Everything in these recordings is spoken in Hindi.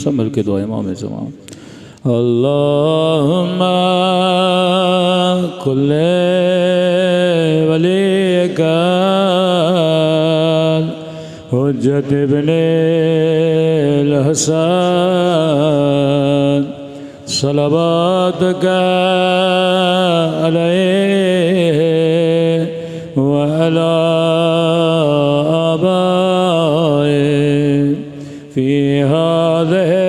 सब मिल के दुआ इमाम ज़मान अल्लाहुम्म कुल्ले वलीका हुज्जत इब्ने हसन सलवातुका अलैहि वअला आबाए फी हाज़िहि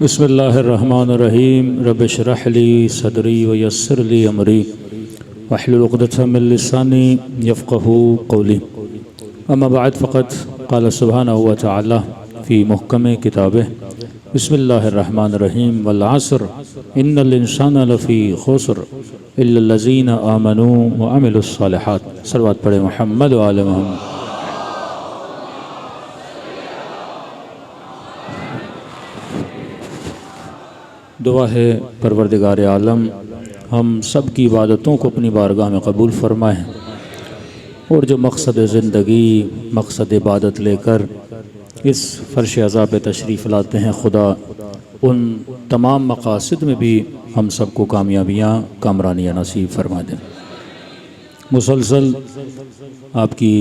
बिस्मिल्लाहिर्रहमानिर्रहीम रब्बि इश्रह ली सदरी व यस्सिर ली अमरी वहलुल उक़दतम मिन लिसानी यफ़क़हू क़ौली अम्मा बअद फ़क़द क़ाल सुब्हानहू व तआला फ़ी मुहकम किताबिह बिस्मिल्लाहिर्रहमानिर्रहीम वल अस्र इन्नल इंसाना लफ़ी खुस्र इल्लल लज़ीना आमनू व अमिलुस सालिहात सल्लल्लाहु अलैहि मुहम्मद व आले मुहम्मद। दुआ है परवरदिगार आलम हम सब की इबादतों को अपनी बारगाह में कबूल फरमाएँ और जो मकसद ज़िंदगी मकसद इबादत लेकर इस फ़र्श अज़ा पे तशरीफ़ लाते हैं खुदा उन तमाम मकासद में भी हम सबको कामयाबियाँ कामरानियाँ नसीब फरमा दें। मुसलसल आपकी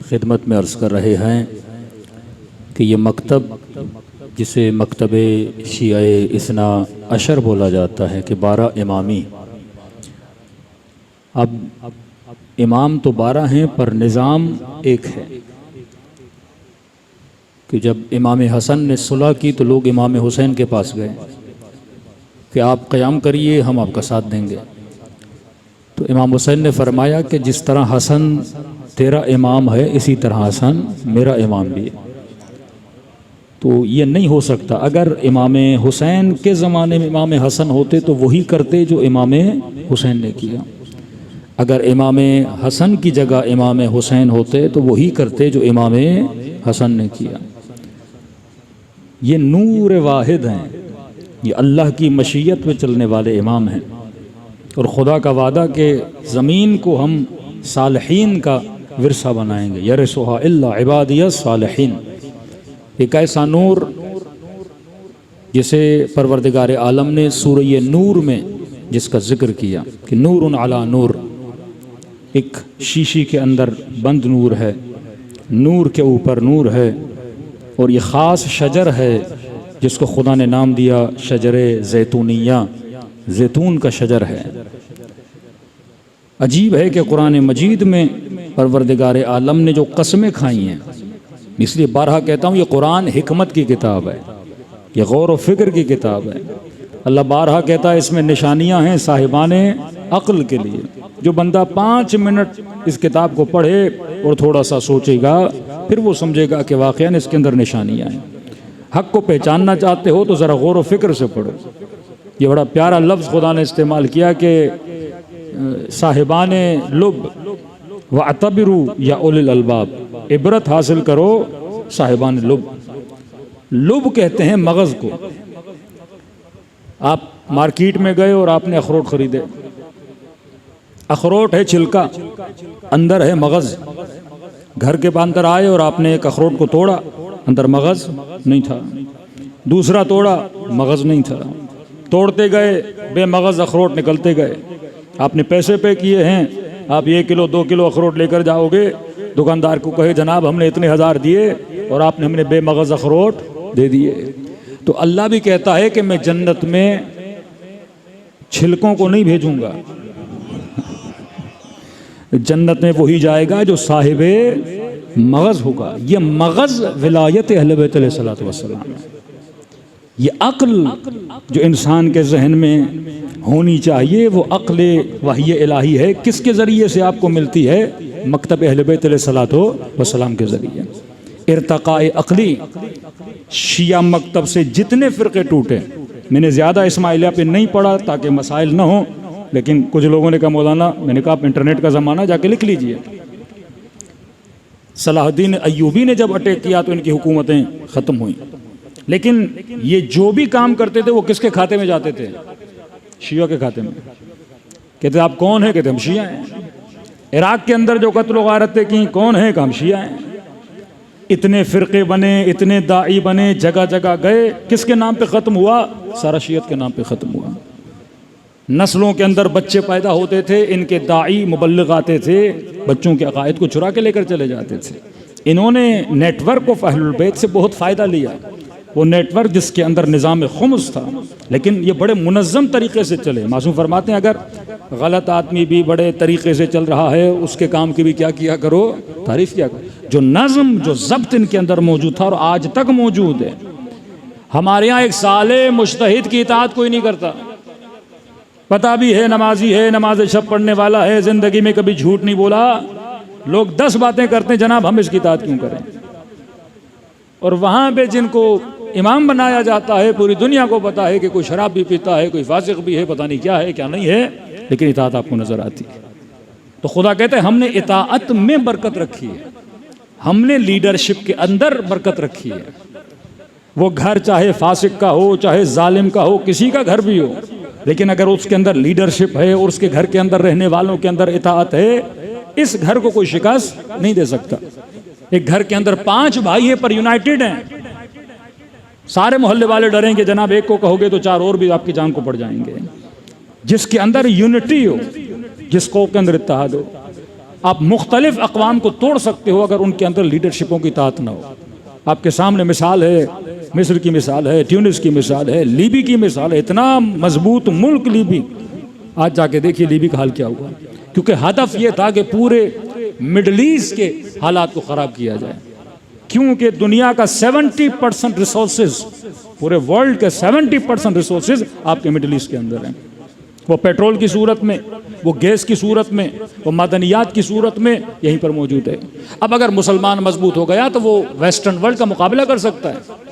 खिदमत में अर्ज़ कर रहे हैं कि ये मकतब जिसे मकतबे शियाए इस्ना अशर बोला जाता है कि 12 इमामी। अब इमाम तो 12 हैं पर निज़ाम एक है कि जब इमाम हसन ने सुलह की तो लोग इमाम हुसैन के पास गए कि आप क़याम करिए हम आपका साथ देंगे। तो इमाम हुसैन ने फरमाया कि जिस तरह हसन तेरा इमाम है इसी तरह हसन मेरा इमाम भी है। तो ये नहीं हो सकता। अगर इमाम हुसैन के ज़माने में इमाम हसन होते तो वही करते जो इमाम हुसैन ने किया। अगर इमाम हसन की जगह इमाम हुसैन होते तो वही करते जो इमाम हसन ने किया। ये नूर वाहिद हैं, ये अल्लाह की मशीयत में चलने वाले इमाम हैं। और खुदा का वादा कि ज़मीन को हम सालहीन का विरसा बनाएंगे, यरसुहा इल्ला इबादियस सालहीन। एक ऐसा नूर जिसे परवरदिगार आलम ने सूरह नूर में जिसका जिक्र किया कि नूरुन अला नूर, एक शीशी के अंदर बंद नूर है, नूर के ऊपर नूर है। और ये ख़ास शजर है जिसको खुदा ने नाम दिया शजर ज़ैतूनिया, ज़ैतून का शजर है। अजीब है कि कुरान मजीद में परवरदिगार आलम ने जो कसमें खाई हैं, इसलिए बारहा कहता हूँ ये कुरान हिकमत की किताब है, ये गौर व फिक्र की किताब है। अल्लाह बारहा कहता है इसमें निशानियाँ हैं साहिबाने अक्ल के लिए। जो बंदा 5 मिनट इस किताब को पढ़े और थोड़ा सा सोचेगा, फिर वो समझेगा कि वाक़ई इसके अंदर निशानियाँ हैं। हक़ को पहचानना चाहते हो तो ज़रा गौर व फिक्र से पढ़ो। ये बड़ा प्यारा लफ्ज़ खुदा ने इस्तेमाल किया कि साहिबाने लुब व अतबिरू या उलिल अलबाब, इबरत हासिल करो साहिबान लुब। लुब कहते हैं मगज़ को। आप मार्केट में गए और आपने अखरोट ख़रीदे, अखरोट है छिलका, अंदर है मगज़। घर के अंदर आए और आपने एक अखरोट को तोड़ा, अंदर मगज़ नहीं था। दूसरा तोड़ा, मगज़ नहीं था। तोड़ते गए, बेमगज़ अखरोट निकलते गए। आपने पैसे पे किए हैं, आप 1 किलो 2 किलो अखरोट लेकर जाओगे, दुकानदार को कहे जनाब हमने इतने हज़ार दिए और आपने हमने बेमगज़ अखरोट दे दिए। तो अल्लाह भी कहता है कि मैं जन्नत में छिलकों को नहीं भेजूंगा, जन्नत में वही जाएगा जो साहिबे मगज़ होगा। ये मगज़ विलायत अहले बैत अलैहिस्सलातु वस्सलाम है। ये अक्ल जो इंसान के जहन में होनी चाहिए, वो अक्ल वही इलाही है। किसके ज़रिए से आपको मिलती है? मकतब अहले बैत अलैहिस्सलातु वस्सलाम के ज़रिए। इर्तक़ाए अक़ली, शिया मकतब से जितने फ़िरक़े टूटे, मैंने ज़्यादा इस्माइलिया पे नहीं पढ़ा ताकि मसाइल न हो, लेकिन कुछ लोगों ने कहा मौलाना, मैंने कहा आप इंटरनेट का ज़माना, जाके लिख लीजिए। सलाहुद्दीन अय्यूबी ने जब अटैक किया तो इनकी हुकूमतें ख़त्म हुई, लेकिन ये जो भी काम करते थे वो किसके खाते में जाते थे? शिया के खाते में। कहते आप कौन है? कहते हम शिया हैं। इराक़ के अंदर जो कत्ल गारतें की, कौन है? हम शिया हैं। इतने फ़िरक़े बने, इतने दाई बने, जगह जगह गए, किसके नाम पे ख़त्म हुआ? सारा शियत के नाम पे ख़त्म हुआ। नस्लों के अंदर बच्चे पैदा होते थे, इनके दाई मुबल्लिग आते थे, बच्चों के अकायद को चुरा के लेकर चले जाते थे। इन्होंने नेटवर्क ऑफ अहलुल बैत से बहुत फ़ायदा लिया। वो नेटवर्क जिसके अंदर निज़ाम खुम्स था, लेकिन ये बड़े मुनज़्ज़म तरीक़े से चले। मासूम फरमाते हैं अगर गलत आदमी भी बड़े तरीक़े से चल रहा है, उसके काम की भी क्या किया करो? तारीफ़ किया करो। जो नज़्म, जो ज़ब्त इनके अंदर मौजूद था और आज तक मौजूद है। हमारे यहाँ एक साले मुज्तहिद की इताअत कोई नहीं करता। पता भी है नमाजी है, नमाज शब पढ़ने वाला है, ज़िंदगी में कभी झूठ नहीं बोला। लोग 10 बातें करते हैं, जनाब हम इसकी इताअत क्यों करें? और वहाँ पे जिनको इमाम बनाया जाता है, पूरी दुनिया को पता है कि कोई शराब भी पीता है, कोई फासिक भी है, पता नहीं क्या है क्या नहीं है, लेकिन इताअत आपको नज़र आती है। तो खुदा कहते हैं हमने इताअत में बरकत रखी है, हमने लीडरशिप के अंदर बरकत रखी है। वो घर चाहे फासिक का हो, चाहे जालिम का हो, किसी का घर भी हो, लेकिन अगर उसके अंदर लीडरशिप है और उसके घर के अंदर रहने वालों के अंदर इताअत है, इस घर को कोई शिकस्त नहीं दे सकता। एक घर के अंदर 5 भाई है पर यूनाइटेड हैं, सारे मोहल्ले वाले डरेंगे, जनाब एक को कहोगे तो 4 और भी आपकी जान को पड़ जाएंगे। जिसके अंदर यूनिटी हो, जिसको के अंदर इत्तेहाद हो, आप मुख्तलिफ अक़वाम को तोड़ सकते हो अगर उनके अंदर लीडरशिपों की इताअत ना हो। आपके सामने मिसाल है, मिस्र की मिसाल है, ट्यूनिस की मिसाल है, लीबी की मिसाल है। इतना मजबूत मुल्क लीबी, आज जाके देखिए लीबी का हाल क्या हुआ। क्योंकि हदफ ये था कि पूरे मिडल ईस्ट के हालात को ख़राब किया जाए, क्योंकि दुनिया का 70% रिसोर्सेज, पूरे वर्ल्ड के 70% रिसोर्सेज आपके मिडल ईस्ट के अंदर हैं। वो पेट्रोल की सूरत में, वो गैस की सूरत में, वो मादनियात की सूरत में यहीं पर मौजूद है। अब अगर मुसलमान मजबूत हो गया तो वो वेस्टर्न वर्ल्ड का मुकाबला कर सकता है।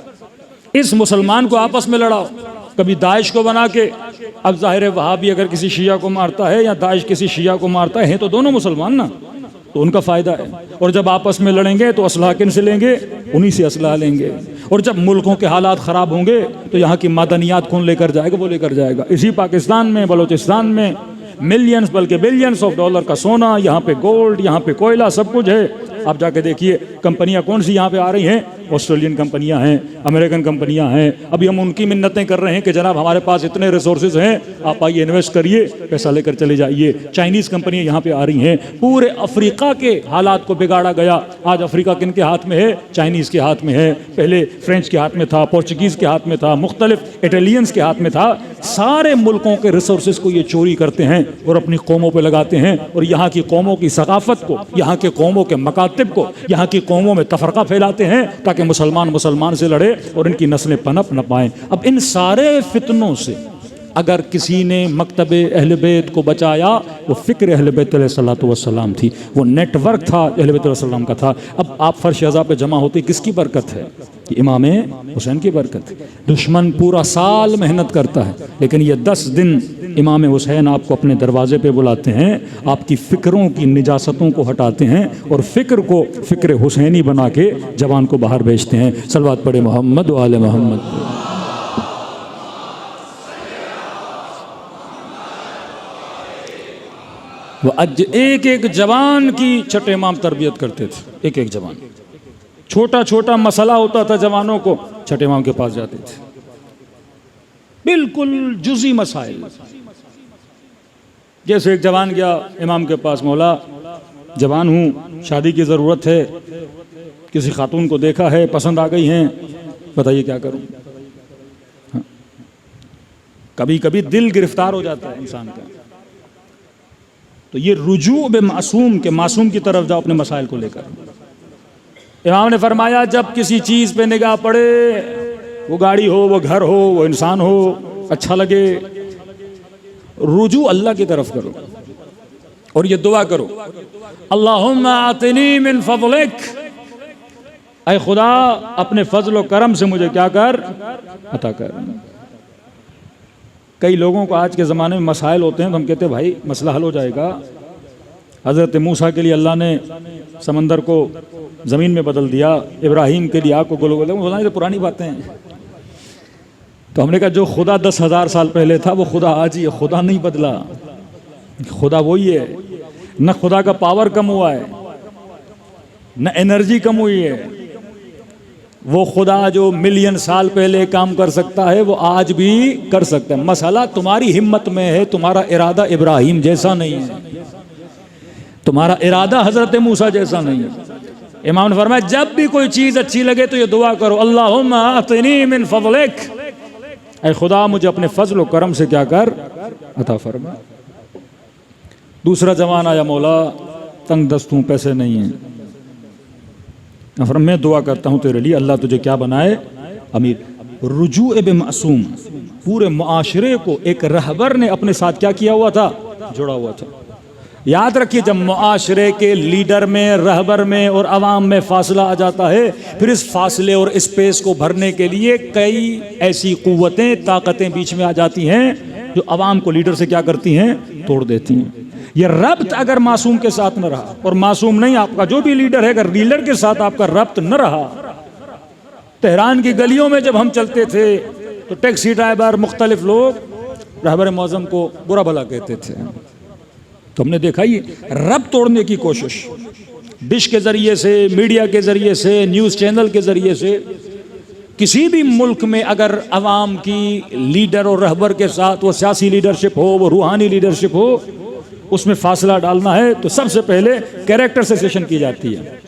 इस मुसलमान को आपस में लड़ाओ, कभी दाइश को बना के। अब जाहिर है वहाबी अगर किसी शिया को मारता है या दाइश किसी शिया को मारता है तो दोनों मुसलमान ना, तो उनका फ़ायदा है। और जब आपस में लड़ेंगे तो असलहा किन से लेंगे? उन्हीं से असलहा लेंगे। और जब मुल्कों के हालात ख़राब होंगे तो यहाँ की मादनियात कौन लेकर जाएगा? वो लेकर जाएगा। इसी पाकिस्तान में, बलूचिस्तान में मिलियंस बल्कि बिलियंस ऑफ डॉलर का सोना, यहाँ पे गोल्ड, यहाँ पे कोयला, सब कुछ है। आप जाके देखिए कंपनियां कौन सी यहाँ पे आ रही हैं। ऑस्ट्रेलियन कंपनियां हैं, अमेरिकन कंपनियां हैं। अभी हम उनकी मिन्नतें कर रहे हैं कि जनाब हमारे पास इतने रिसोर्सेज हैं, आप आइए इन्वेस्ट करिए, पैसा लेकर चले जाइए। चाइनीज़ कंपनियां यहाँ पे आ रही हैं। पूरे अफ्रीका के हालात को बिगाड़ा गया। आज अफ्रीका किन के हाथ में है? चाइनीज़ के हाथ में है। पहले फ्रेंच के हाथ में था, पोर्चुगीज़ के हाथ में था, मुख्तलिफ इटालियंस के हाथ में था। सारे मुल्कों के रिसोर्सेज को ये चोरी करते हैं और अपनी कौमों पर लगाते हैं। और यहाँ की कौमों की सकाफत को, यहाँ के कौमों के मकातिब को, यहाँ की कौमों में तफरका फैलाते हैं ताकि मुसलमान मुसलमान से लड़े और इनकी नस्लें पनप न पाएं। अब इन सारे फितनों से अगर किसी ने मकतबे अहले बैत को बचाया, वो फ़िक्र अहले बैत अलैहिस्सलातु वस्सलाम थी, वो नेटवर्क था अहले बैत अलैहिस्सलाम का था। अब आप फर्श अज़ा पे जमा होते किसकी बरकत है? इमाम हुसैन की बरकत है। दुश्मन पूरा साल मेहनत करता है, लेकिन ये 10 दिन इमाम हुसैन आपको अपने दरवाजे पे बुलाते हैं, आपकी फ़िक्रों की निजासतों को हटाते हैं और फ़िक्र को फ़िक्र हुसैनी बना के जवान को बाहर भेजते हैं। सलवात पढ़े मोहम्मद व आले मोहम्मद। वो आज एक एक जवान की छठे इमाम तरबियत करते थे। एक एक जवान, छोटा छोटा मसला होता था जवानों को, छठे इमाम के पास जाते थे। बिल्कुल जुज़ी मसाइल। जैसे एक जवान गया इमाम के पास, मौला जवान हूँ, शादी की ज़रूरत है, किसी खातून को देखा है, पसंद आ गई हैं, बताइए क्या करूँ? हाँ। कभी कभी दिल गिरफ्तार हो जाता है इंसान का। तो ये रुजू बे मासूम के, मासूम की तरफ जाओ अपने मसाइल को लेकर। इमाम ने फरमाया जब किसी चीज़ पे निगाह पड़े, वो गाड़ी हो, वो घर हो, वो इंसान हो, अच्छा लगे, रुजू अल्लाह की तरफ करो और ये दुआ करो, अल्लाहुम्मा आतिनी मिन फज़लिक, ऐ खुदा अपने फजल व करम से मुझे क्या कर, अता कर। कई लोगों को आज के ज़माने में मसाइल होते हैं तो हम कहते हैं भाई मसला हल हो जाएगा। हज़रत मूसा के लिए अल्लाह ने समंदर को ज़मीन में बदल दिया, इब्राहीम के लिए आग को गोल गोल, तो पुरानी बातें हैं। तो हमने कहा जो खुदा 10,000 साल पहले था वो खुदा आज ही है, खुदा नहीं बदला, खुदा वही है। न खुदा का पावर कम हुआ है, न एनर्जी कम हुई है। वो खुदा जो मिलियन साल पहले काम कर सकता है वो आज भी कर सकता है। मसला तुम्हारी हिम्मत में है, तुम्हारा इरादा इब्राहीम जैसा नहीं है, तुम्हारा इरादा हज़रत मूसा जैसा नहीं है। इमाम ने फरमाया जब भी कोई चीज़ अच्छी लगे तो ये दुआ करो, अल्लाहुम्मा आतिनी मिन फज़लिक, ऐ खुदा मुझे अपने फजल व करम से क्या कर, अता फरमा। दूसरा जवान आया, मौला तंग दस्त हूँ, पैसे नहीं हैं। मैं दुआ करता हूँ तेरे लिए, अल्लाह तुझे क्या बनाए, अमीर। रुजू बे मासूम, पूरे मुआशरे को एक रहबर ने अपने साथ क्या किया हुआ था, जुड़ा हुआ था। याद रखिए जब मुआशरे के लीडर में, रहबर में और अवाम में फासला आ जाता है, फिर इस फासले और स्पेस को भरने के लिए कई ऐसी कुव्वतें, ताकतें बीच में आ जाती हैं जो अवाम को लीडर से क्या करती हैं, तोड़ देती हैं। ये रब्त अगर मासूम के साथ न रहा, और मासूम नहीं आपका जो भी लीडर है, अगर लीडर के साथ आपका रब्त न रहा। तेहरान की गलियों में जब हम चलते थे तो टैक्सी ड्राइवर, मुख्तलिफ लोग रहबर मौज़म को बुरा भला कहते थे। तो हमने देखा ये रब्त तोड़ने की कोशिश डिश के ज़रिए से, मीडिया के ज़रिए से, न्यूज़ चैनल के ज़रिए से। किसी भी मुल्क में अगर अवाम की लीडर और रहबर के साथ, वो सियासी लीडरशिप हो, वो रूहानी लीडरशिप हो, उसमें फासला डालना है तो सबसे पहले कैरेक्टर सेशन की जाती है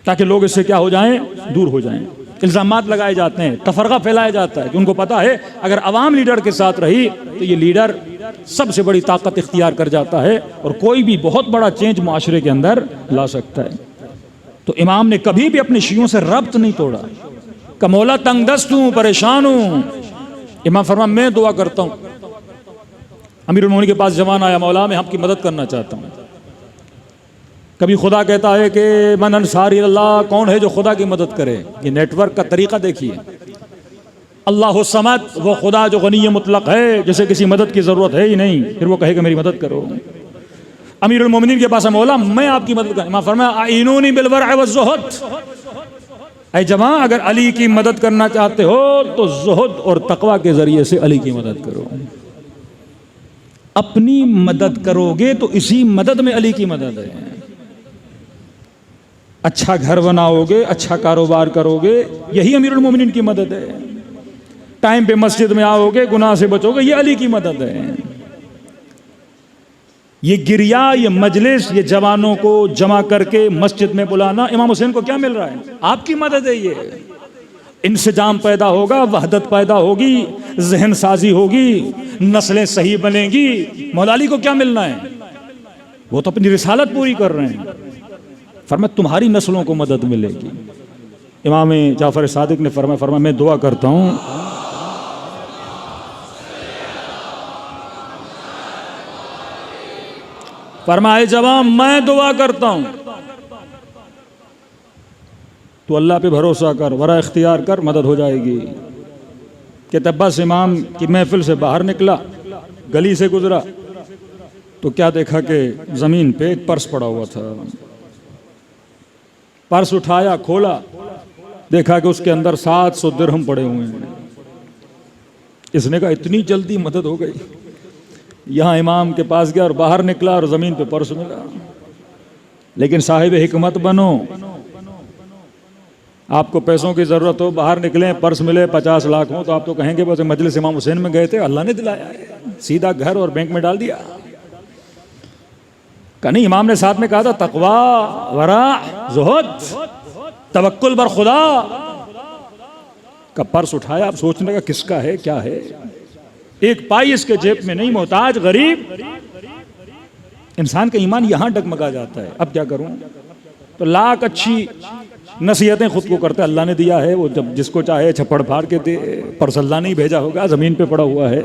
ताकि लोग इससे क्या हो जाएं, दूर हो जाएं। इल्ज़ामात लगाए जाते हैं, तफरका फैलाया जाता है कि उनको पता है अगर अवाम लीडर के साथ रही तो ये लीडर सबसे बड़ी ताकत इख्तियार कर जाता है और कोई भी बहुत बड़ा चेंज माशरे के अंदर ला सकता है। तो इमाम ने कभी भी अपने शियों से रब्त नहीं तोड़ा। का मौला तंगदस्त हूँ, परेशान हूँ। इमाम फरमा मैं दुआ करता हूँ। अमीरुल मोमिनीन के पास जवान आया, मौला मैं आपकी मदद करना चाहता हूँ। कभी खुदा कहता है कि मन अंसारी अल्लाह, कौन है जो खुदा की मदद करे। ये नेटवर्क का तरीका देखिए। अल्लाह समद, वो खुदा जो गनी मुतलक है, जिसे किसी मदद की ज़रूरत है ही नहीं, फिर वो कहेगा मेरी मदद करो। अमीरुल मोमिनीन के पास मौला मैं आपकी मदद करूं। इमाम फरमाया आइनूनी बिल वरअ व ज़ुहद, ऐ जवां अगर अली की मदद करना चाहते हो तो ज़ुहद और तकवा के जरिए से अली की मदद करो। अपनी मदद करोगे तो इसी मदद में अली की मदद है। अच्छा घर बनाओगे, अच्छा कारोबार करोगे, यही अमीरुल मोमिनीन की मदद है। टाइम पे मस्जिद में आओगे, गुनाह से बचोगे, ये अली की मदद है। ये गिरिया, ये मजलिस, ये जवानों को जमा करके मस्जिद में बुलाना, इमाम हुसैन को क्या मिल रहा है? आपकी मदद है। ये इंसजाम पैदा होगा, वहदत पैदा होगी, जहन साजी होगी, नस्लें सही बनेगी। मौला अली को क्या मिलना है? वो तो अपनी रिसालत पूरी कर रहे हैं। फरमाया तुम्हारी नस्लों को मदद मिलेगी। इमाम जाफर सादिक ने फरमाया मैं दुआ करता हूँ फरमाए जवाब मैं दुआ करता हूं तो अल्लाह पे भरोसा कर, वरा इख्तियार कर, मदद हो जाएगी। कि तब बस इमाम की महफिल से बाहर निकला, गली से गुजरा तो क्या देखा कि जमीन पे एक पर्स पड़ा हुआ था। पर्स उठाया, खोला, देखा कि उसके अंदर 700 दिरहम पड़े हुए हैं। इसने कहा इतनी जल्दी मदद हो गई। यहाँ इमाम के पास गया और बाहर निकला और ज़मीन पे पर्स मिला। लेकिन साहिब हिकमत बनो, आपको पैसों की ज़रूरत हो, बाहर निकले, पर्स मिले 50 लाख हो तो आप तो कहेंगे बस मजलिस इमाम हुसैन में गए थे, अल्लाह ने दिलाया है, सीधा घर और बैंक में डाल दिया। नहीं, इमाम ने साथ में कहा था तकवा, वरा, ज़ुहद, तवक्कुल बर खुदा का पर्स उठाया। आप सोचने का किसका है, क्या है? एक पाई इसके जेब में नहीं, मोहताज, गरीब। इंसान का ईमान यहां डगमगा जाता है। अब क्या करूं? तो लाख अच्छी नसीहतें खुद को करता है, अल्लाह ने दिया है, वो जब जिसको चाहे छप्पड़ फाड़ के दे, पर्स अल्लाह ने ही भेजा होगा, जमीन पे पड़ा हुआ है।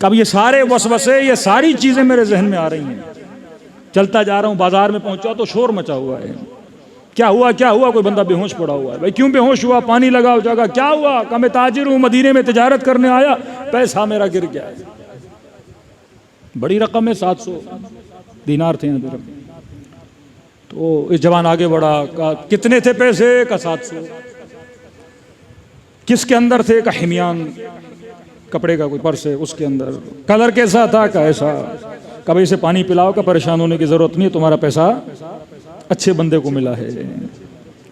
अब ये सारे वसवसे, ये सारी चीजें मेरे जहन में आ रही हैं। चलता जा रहा हूं, बाजार में पहुंचा तो शोर मचा हुआ है। क्या हुआ, क्या हुआ? कोई बंदा बेहोश पड़ा हुआ है। भाई क्यों बेहोश हुआ? पानी लगाओ जगह। क्या हुआ? का मैं ताजिर हूं, मदीने में तिजारत करने आया, पैसा मेरा गिर गया है। बड़ी रकम है, 700 दीनार थे। तो इस जवान आगे बढ़ा, का कितने थे पैसे? का 700। किसके अंदर थे? का हिमियान कपड़े का कोई पर्स है, उसके अंदर। कलर कैसा था? का ऐसा। कभी इसे पानी पिलाओ, का परेशान होने की जरूरत नहीं है, तुम्हारा पैसा अच्छे बंदे को मिला है।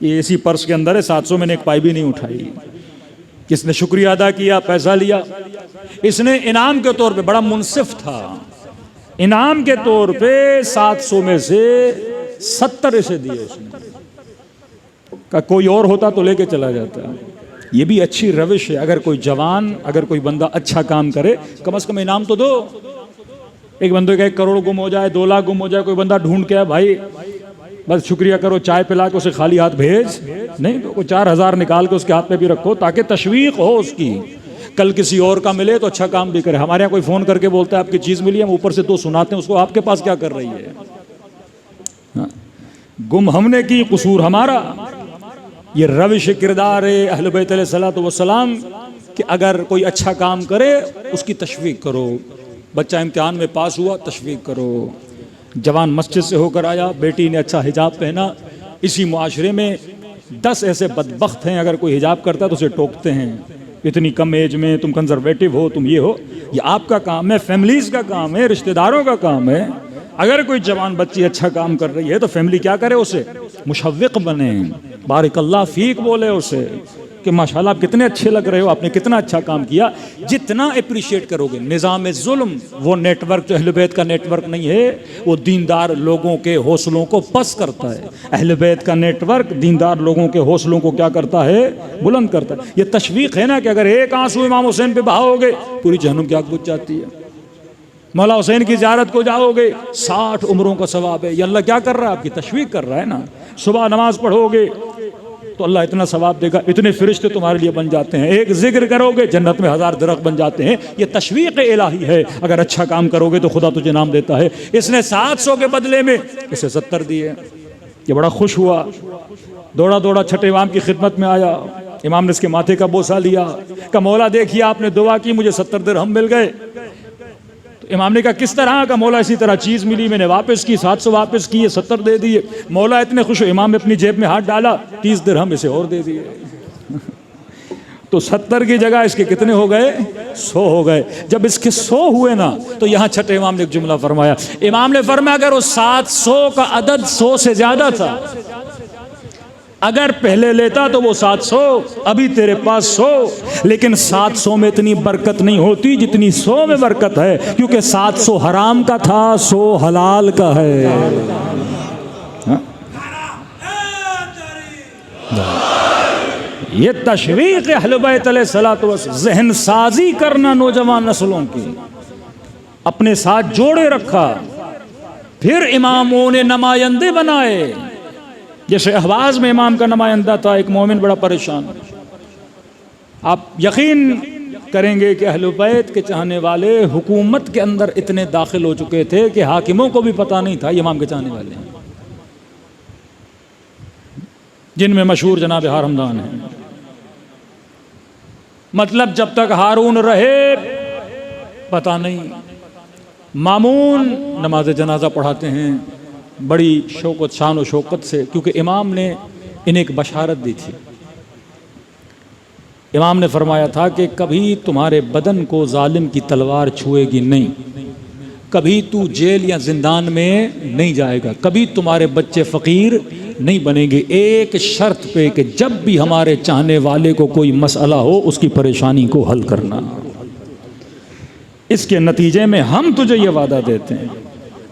ये इसी पर्स के अंदर है, 700 मैंने एक पाई भी नहीं उठाई। किसने शुक्रिया अदा किया, पैसा लिया। इसने इनाम के तौर पे, बड़ा मुनसिफ था, इनाम के तौर पे 700 में से 70 इसे दिए उसने। का कोई और होता तो लेके चला जाता। ये भी अच्छी रविश है। अगर कोई जवान, अगर कोई बंदा अच्छा काम करे, कम से कम इनाम तो दो। एक बंदे का 1 करोड़ गुम हो जाए, 2 लाख गुम हो जाए, कोई बंदा ढूंढ के, भाई बस शुक्रिया करो, चाय पिला के उसे खाली हाथ भेज नहीं, तो 4,000 निकाल के उसके हाथ में भी रखो, ताकि तशवीक हो उसकी, कल किसी और का मिले तो अच्छा काम भी करे। हमारे यहाँ कोई फोन करके बोलता है आपकी चीज मिली, हम ऊपर से 2 सुनाते हैं उसको, आपके पास क्या कर रही है? हाँ? गुम हमने की, कसूर हमारा। ये रविश किरदार है अहले बैत अलैहिस्सलातु वस्सलाम कि अगर कोई अच्छा काम करे उसकी तशवीक करो। बच्चा इम्तिहान में पास हुआ, तशवीक करो। जवान मस्जिद से होकर आया, बेटी ने अच्छा हिजाब पहना। इसी मुआशरे में 10 ऐसे बदबख्त हैं, अगर कोई हिजाब करता है तो उसे टोकते हैं, इतनी कम एज में तुम कंजर्वेटिव हो, तुम ये हो। ये आपका काम है, फैमिलीज का काम है, रिश्तेदारों का काम है। अगर कोई जवान बच्ची अच्छा काम कर रही है तो फैमिली क्या करे? उसे मुशव्विक बने, बारिकल्लाह फीक बोले उसे कि माशाल्लाह आप कितने अच्छे लग रहे हो, आपने कितना अच्छा काम किया। जितना अप्रिशिएट करोगे। निज़ाम जुल्म वो नेटवर्क जो अहले बैत का नेटवर्क नहीं है, वो दीनदार लोगों के हौसलों को पस्त करता है। अहले बैत का नेटवर्क दीनदार लोगों के हौसलों को क्या करता है? बुलंद करता है। ये तशवीक है ना कि अगर एक आंसू इमाम हुसैन पे बहाओगे, पूरी जहन्नुम की आग बुझ जाती है। मौला हुसैन की ज़ियारत को जाओगे, 60 उम्रों का सवाब है। ये अल्लाह क्या कर रहा है? आपकी तशवीक कर रहा है ना। सुबह नमाज पढ़ोगे तो अल्लाह इतना सवाब देगा, इतने फरिश्ते तुम्हारे लिए बन जाते हैं। एक जिक्र करोगे, जन्नत में 1000 दरख्त बन जाते हैं। ये तशवीक इलाही है। अगर अच्छा काम करोगे तो खुदा तुझे नाम देता है। इसने 700 के बदले में इसे 70 दिए। ये बड़ा खुश हुआ, दौड़ा दौड़ा छठे इमाम की खिदमत में आया। इमाम ने इसके माथे का बोसा लिया, का मौला देखिए आपने दुआ की, मुझे 70 दिरहम मिल गए। तो इमाम ने कहा किस तरह का? मौला इसी तरह चीज़ मिली, मैंने वापस की, 700 वापस किए, 70 दे दिए। मौला इतने खुश हो, इमाम ने अपनी जेब में हाथ डाला, 30 दिरहम इसे और दे दिए। तो 70 की जगह इसके कितने हो गए? 100 हो गए। जब इसके 100 हुए ना, तो यहाँ छठे इमाम ने एक जुमला फरमाया। इमाम ने फरमाया अगर वो 700 का अदद 100 से ज्यादा था, अगर पहले लेता तो वो 700, अभी तेरे पास 100, लेकिन 700 में इतनी बरकत नहीं होती जितनी 100 में बरकत है, क्योंकि 700 हराम का था, 100 हलाल का है। हा? ये तशरीक़ अहले बैत अलैहिस्सलातु वस्सलाम, ज़हन साजी करना नौजवान नस्लों की, अपने साथ जोड़े रखा। फिर इमामों ने नुमाइंदे बनाए। जैसे अहवाज़ में इमाम का नुमाइंदा था एक मोमिन, बड़ा परेशान। आप यकीन करेंगे कि अहले बैत के चाहने वाले हुकूमत के अंदर इतने दाखिल हो चुके थे कि हाकिमों को भी पता नहीं था ये इमाम के चाहने वाले हैं, जिनमें मशहूर जनाब हारमदान है। मतलब जब तक हारून रहे पता नहीं। मामून नमाज जनाजा पढ़ाते हैं बड़ी शौकत, शान और शौकत से, क्योंकि इमाम ने इन्हें एक बशारत दी थी। इमाम ने फरमाया था कि कभी तुम्हारे बदन को जालिम की तलवार छुएगी नहीं, कभी तू जेल या जिंदान में नहीं जाएगा, कभी तुम्हारे बच्चे फ़कीर नहीं बनेंगे, एक शर्त पे कि जब भी हमारे चाहने वाले को कोई मसला हो उसकी परेशानी को हल करना। इसके नतीजे में हम तुझे ये वादा देते हैं।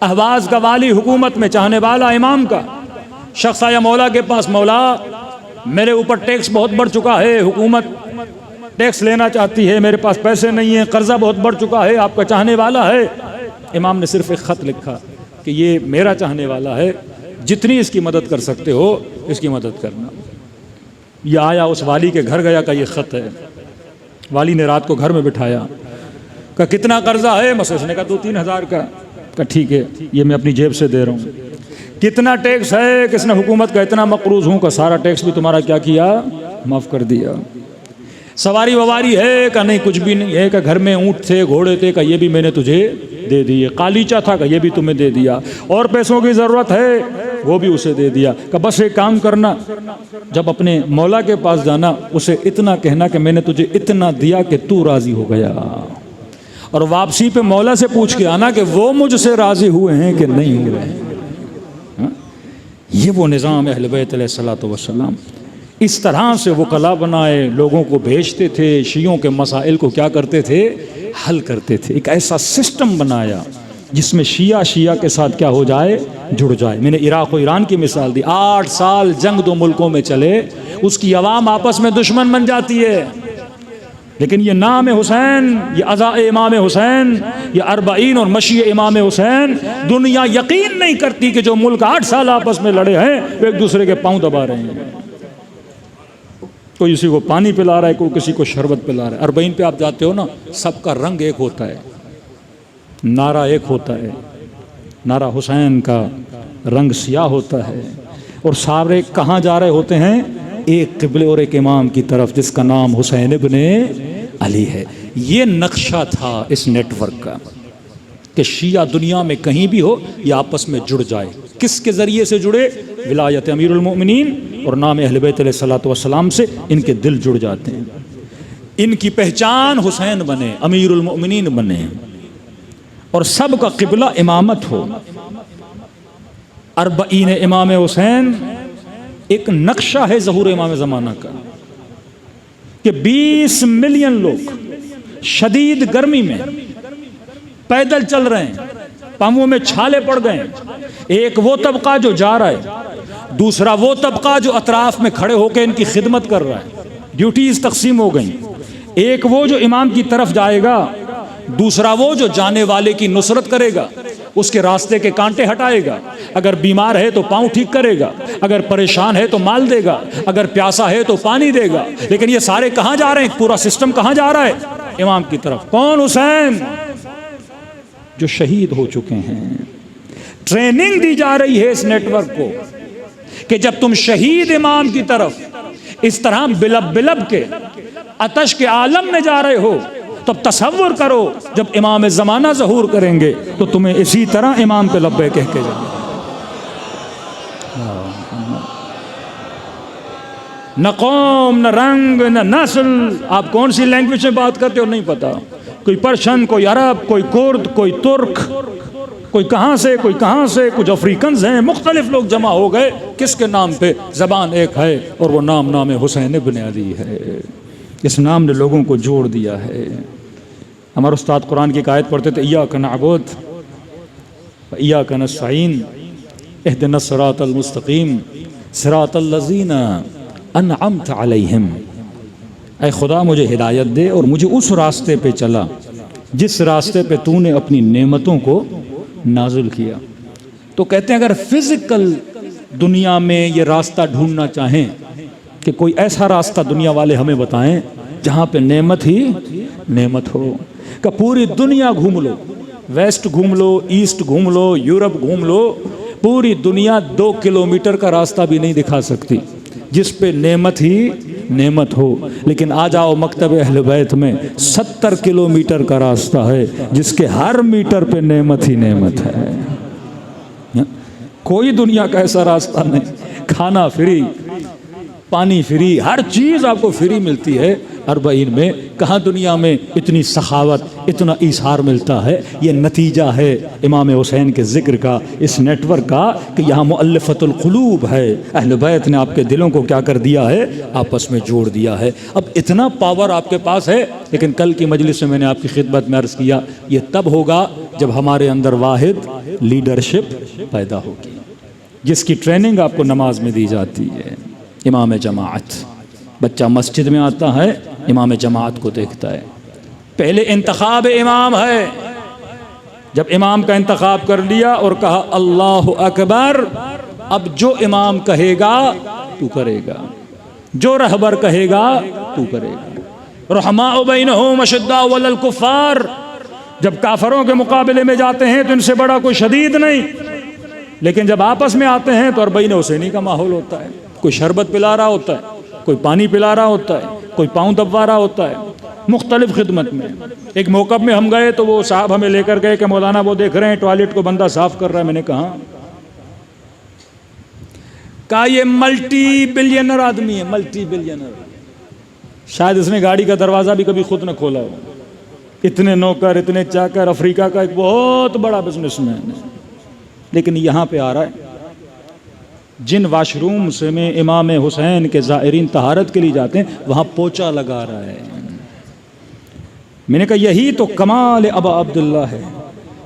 अहवाज़ का वाली हुकूमत में चाहने वाला इमाम का शख्स आया मौला के पास, मौला मेरे ऊपर टैक्स बहुत बढ़ चुका है, हुकूमत टैक्स लेना चाहती है, मेरे पास पैसे नहीं है, कर्जा बहुत बढ़ चुका है, आपका चाहने वाला है। इमाम ने सिर्फ एक ख़त लिखा कि ये मेरा चाहने वाला है, जितनी इसकी मदद कर सकते हो इसकी मदद करना। यह आया, उस वाली के घर गया, का ये ख़त है। वाली ने रात को घर में बिठाया, का कितना कर्जा है? मसले उसने कहा 2-3 हज़ार का ठीक है, ये मैं अपनी जेब से दे रहा हूँ। कितना टैक्स है? किसने हुकूमत का इतना मकरूज हूँ, का सारा टैक्स भी तुम्हारा क्या किया, माफ़ कर दिया। सवारी ववारी है? का नहीं कुछ भी नहीं है। का घर में ऊँट थे, घोड़े थे? का ये भी मैंने तुझे दे दिए। कालीचा था? का ये भी तुम्हें दे दिया। और पैसों की ज़रूरत है? वो भी उसे दे दिया। का बस एक काम करना, जब अपने मौला के पास जाना उसे इतना कहना कि मैंने तुझे इतना दिया कि तू राज़ी हो गया, और वापसी पे मौला से पूछ के आना कि वो मुझसे राज़ी हुए हैं कि नहीं हुए हैं। ये वो निज़ाम अहले बैत अलैहिस्सलातु वस्सलाम। इस तरह से वो कला बनाए, लोगों को भेजते थे, शियों के मसाइल को क्या करते थे, हल करते थे। एक ऐसा सिस्टम बनाया जिसमें शिया के साथ क्या हो जाए, जुड़ जाए। मैंने इराक़ और ईरान की मिसाल दी। 8 साल जंग 2 मुल्कों में चले, उसकी अवाम आपस में दुश्मन बन जाती है, लेकिन ये नाम हुसैन, ये अज़ा इमाम हुसैन, ये अरबाइन और मशी इमाम हुसैन, दुनिया यकीन नहीं करती कि जो मुल्क 8 साल आपस में लड़े हैं वो एक दूसरे के पांव दबा रहे हैं। कोई किसी को पानी पिला रहा है, कोई किसी को शरबत पिला रहा है। अरबाइन पे आप जाते हो ना, सबका रंग एक होता है, नारा एक होता है। नारा हुसैन का रंग सियाह होता है, और सारे कहाँ जा रहे होते हैं, एक क़िबले और एक इमाम की तरफ, जिसका नाम हुसैन इब्ने अली है। ये नक्शा था इस नेटवर्क का कि शिया दुनिया में कहीं भी हो ये आपस में जुड़ जाए। किसके ज़रिए से जुड़े? विलायत अमीरुल मोमिनीन और नाम अहले बैत अलैहिस्सलातु वस्सलाम से इनके दिल जुड़ जाते हैं। इनकी पहचान हुसैन बने, अमीरुल मोमिनीन बने, और सब का क़िबला इमामत हो। अरबईन इमाम हुसैन एक नक्शा है ज़हूर इमाम ज़माना का, कि 20 मिलियन लोग शदीद गर्मी में पैदल चल रहे हैं, पाँवों में छाले पड़ गए। एक वो तबका जो जा रहा है, दूसरा वो तबका जो अतराफ में खड़े होकर इनकी खिदमत कर रहा है। ड्यूटीज तकसीम हो गई। एक वो जो इमाम की तरफ जाएगा, दूसरा वो जो जाने वाले की नुसरत करेगा, उसके रास्ते के कांटे हटाएगा। अगर बीमार है तो पाँव ठीक करेगा, अगर परेशान है तो माल देगा, अगर प्यासा है तो पानी देगा। लेकिन ये सारे कहाँ जा रहे हैं? पूरा सिस्टम कहाँ जा रहा है? इमाम की तरफ। कौन? हुसैन, जो शहीद हो चुके हैं। ट्रेनिंग दी जा रही है इस नेटवर्क को कि जब तुम शहीद इमाम की तरफ इस तरह बिलब बिलब के अतश के आलम में जा रहे हो, तब तसव्वुर करो जब इमाम ज़माना ज़हूर करेंगे तो तुम्हें इसी तरह इमाम पे लब्बे कह के जाएंगे। न कौम, न रंग, न नस्ल, आप कौन सी लैंग्वेज में बात करते हो नहीं पता, कोई पर्शियन, कोई अरब, कोई कुर्द, कोई तुर्क, कोई कहाँ से, कोई कहाँ से, कुछ अफ्रीकन्स हैं, मुख्तलिफ लोग जमा हो गए, किसके नाम पे? ज़बान एक है और वो नाम हुसैन इब्न अली है। इस नाम ने लोगों को जोड़ दिया है। हमारे उस्ताद कुरान की एक आयत पढ़ते थे, इय्याका नअबुद व इय्याका नस्तईन इहदिनस सिरातल मुस्तकीम सिरातल लज़ीना अनअमत अलैहिम। ऐ खुदा मुझे हिदायत दे और मुझे उस रास्ते पे चला जिस रास्ते पे तूने अपनी नेमतों को नाजुल किया। तो कहते हैं अगर फिजिकल दुनिया में ये रास्ता ढूंढना चाहें कि कोई ऐसा रास्ता दुनिया वाले हमें बताएं जहाँ पे नेमत ही नेमत हो, कि पूरी दुनिया घूम लो, वेस्ट घूम लो, ईस्ट घूम लो, यूरोप घूम लो, पूरी दुनिया 2 किलोमीटर का रास्ता भी नहीं दिखा सकती जिस पे नेमत ही नेमत हो। लेकिन आ जाओ मकतब अहले बैत में 70 किलोमीटर का रास्ता है जिसके हर मीटर पे नेमत ही नेमत है। कोई दुनिया का ऐसा रास्ता नहीं, खाना फ्री, पानी फ्री, हर चीज़ आपको फ्री मिलती है अरबईन में। कहाँ दुनिया में इतनी सखावत, इतना ईसार मिलता है? ये नतीजा है इमाम हुसैन के ज़िक्र का, इस नेटवर्क का, कि यहाँ मुअल्लिफ़तुल क़ुलूब है। अहले बैत ने आपके दिलों को क्या कर दिया है? आपस में जोड़ दिया है। अब इतना पावर आपके पास है, लेकिन कल की मजलिस में मैंने आपकी खिदमत में अर्ज़ किया, ये तब होगा जब हमारे अंदर वाहिद लीडरशिप पैदा होगी, जिसकी ट्रेनिंग आपको नमाज में दी जाती है। इमाम जमाअत, बच्चा मस्जिद में आता है, इमाम जमाअत को देखता है। पहले इंतखाब इमाम है, जब इमाम का इंतखाब कर लिया और कहा अल्लाहु अकबर, अब जो इमाम कहेगा तू करेगा, जो रहबर कहेगा तू करेगा। रहमाउ बैनहुम अशद्दाउ अलल कुफ्फार, जब काफरों के मुकाबले में जाते हैं तो इनसे बड़ा कोई शदीद नहीं, लेकिन जब आपस में आते हैं तो अरबईन हुसैनी का माहौल होता है। कोई शरबत पिला रहा होता है, कोई पानी पिला रहा होता है, कोई पाँव दबवा रहा होता है, मुख्तलिफ खिदमत में। एक मौक़िफ़ में हम गए तो वो साहब हमें लेकर गए कि मौलाना वो देख रहे हैं टॉयलेट को बंदा साफ़ कर रहा है। मैंने कहा ये मल्टी बिलियनर आदमी है, मल्टी बिलियनर, शायद इसने गाड़ी का दरवाज़ा भी कभी खुद न खोला हो। इतने नौकर, इतने चाकर, अफ्रीका का एक बहुत बड़ा बिजनेसमैन है, लेकिन यहाँ पे आ रहा है जिन वाशरूम से में इमाम हुसैन के ज़ायरीन तहारत के लिए जाते हैं वहाँ पोछा लगा रहा है। मैंने कहा यही तो कमाल अबा अब्दुल्ला है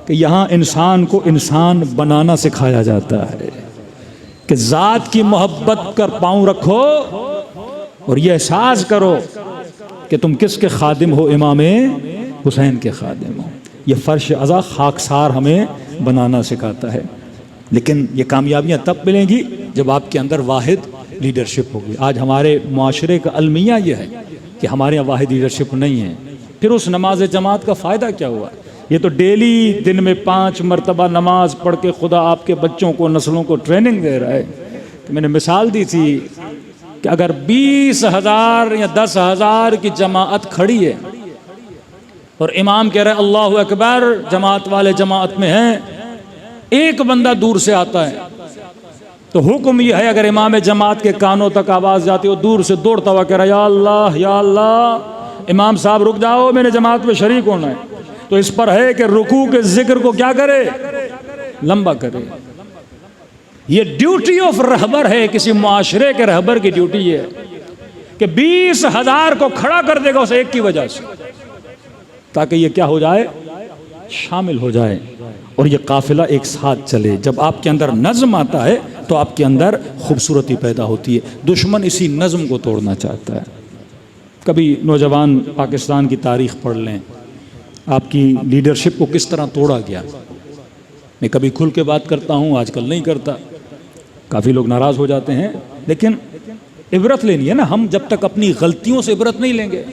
कि यहाँ इंसान को इंसान बनाना सिखाया जाता है, कि ज़ात की मोहब्बत कर पाँव रखो और ये एहसास करो कि तुम किसके खादिम हो, इमाम हुसैन के खादिम हो। ये फ़र्श अज़ा खाकसार हमें बनाना सिखाता है। लेकिन ये कामयाबियाँ तब मिलेंगी जब आपके अंदर वाहिद लीडरशिप होगी। आज हमारे माशरे का अलमिया ये है कि हमारे यहाँ वाहिद लीडरशिप नहीं है। फिर उस नमाज जमात का फ़ायदा क्या हुआ? ये तो डेली दिन में 5 मरतबा नमाज पढ़ के खुदा आपके बच्चों को, नस्लों को ट्रेनिंग दे रहा है। तो मैंने मिसाल दी थी कि अगर 20,000 या 10,000 की जमात खड़ी है और इमाम कह रहा है अल्लाहु अकबर, जमात वाले जमात में हैं, एक बंदा दूर से आता है तो हुक्म यह है अगर इमाम जमात के कानों तक आवाज़ जाती है, दूर से दौड़ता हुआ कह रहा है या अल्लाह या अल्लाह, इमाम साहब रुक जाओ, मैंने जमात में शरीक होना है। तो इस पर है कि रुकू के जिक्र को क्या करे? लंबा करे। ये ड्यूटी ऑफ रहबर है, किसी मुआशरे के रहबर की ड्यूटी है कि 20,000 को खड़ा कर देगा उस एक की वजह से, ताकि ये क्या हो जाए? शामिल हो जाए और ये काफिला एक साथ चले। जब आपके अंदर नज़्म आता है तो आपके अंदर खूबसूरती पैदा होती है। दुश्मन इसी नज़्म को तोड़ना चाहता है। कभी नौजवान पाकिस्तान की तारीख़ पढ़ लें, आपकी लीडरशिप को किस तरह तोड़ा गया। मैं कभी खुल के बात करता हूँ, आजकल नहीं करता, काफ़ी लोग नाराज़ हो जाते हैं, लेकिन इबरत लेनी है ना। हम जब तक अपनी गलतियों से इबरत नहीं लेंगे,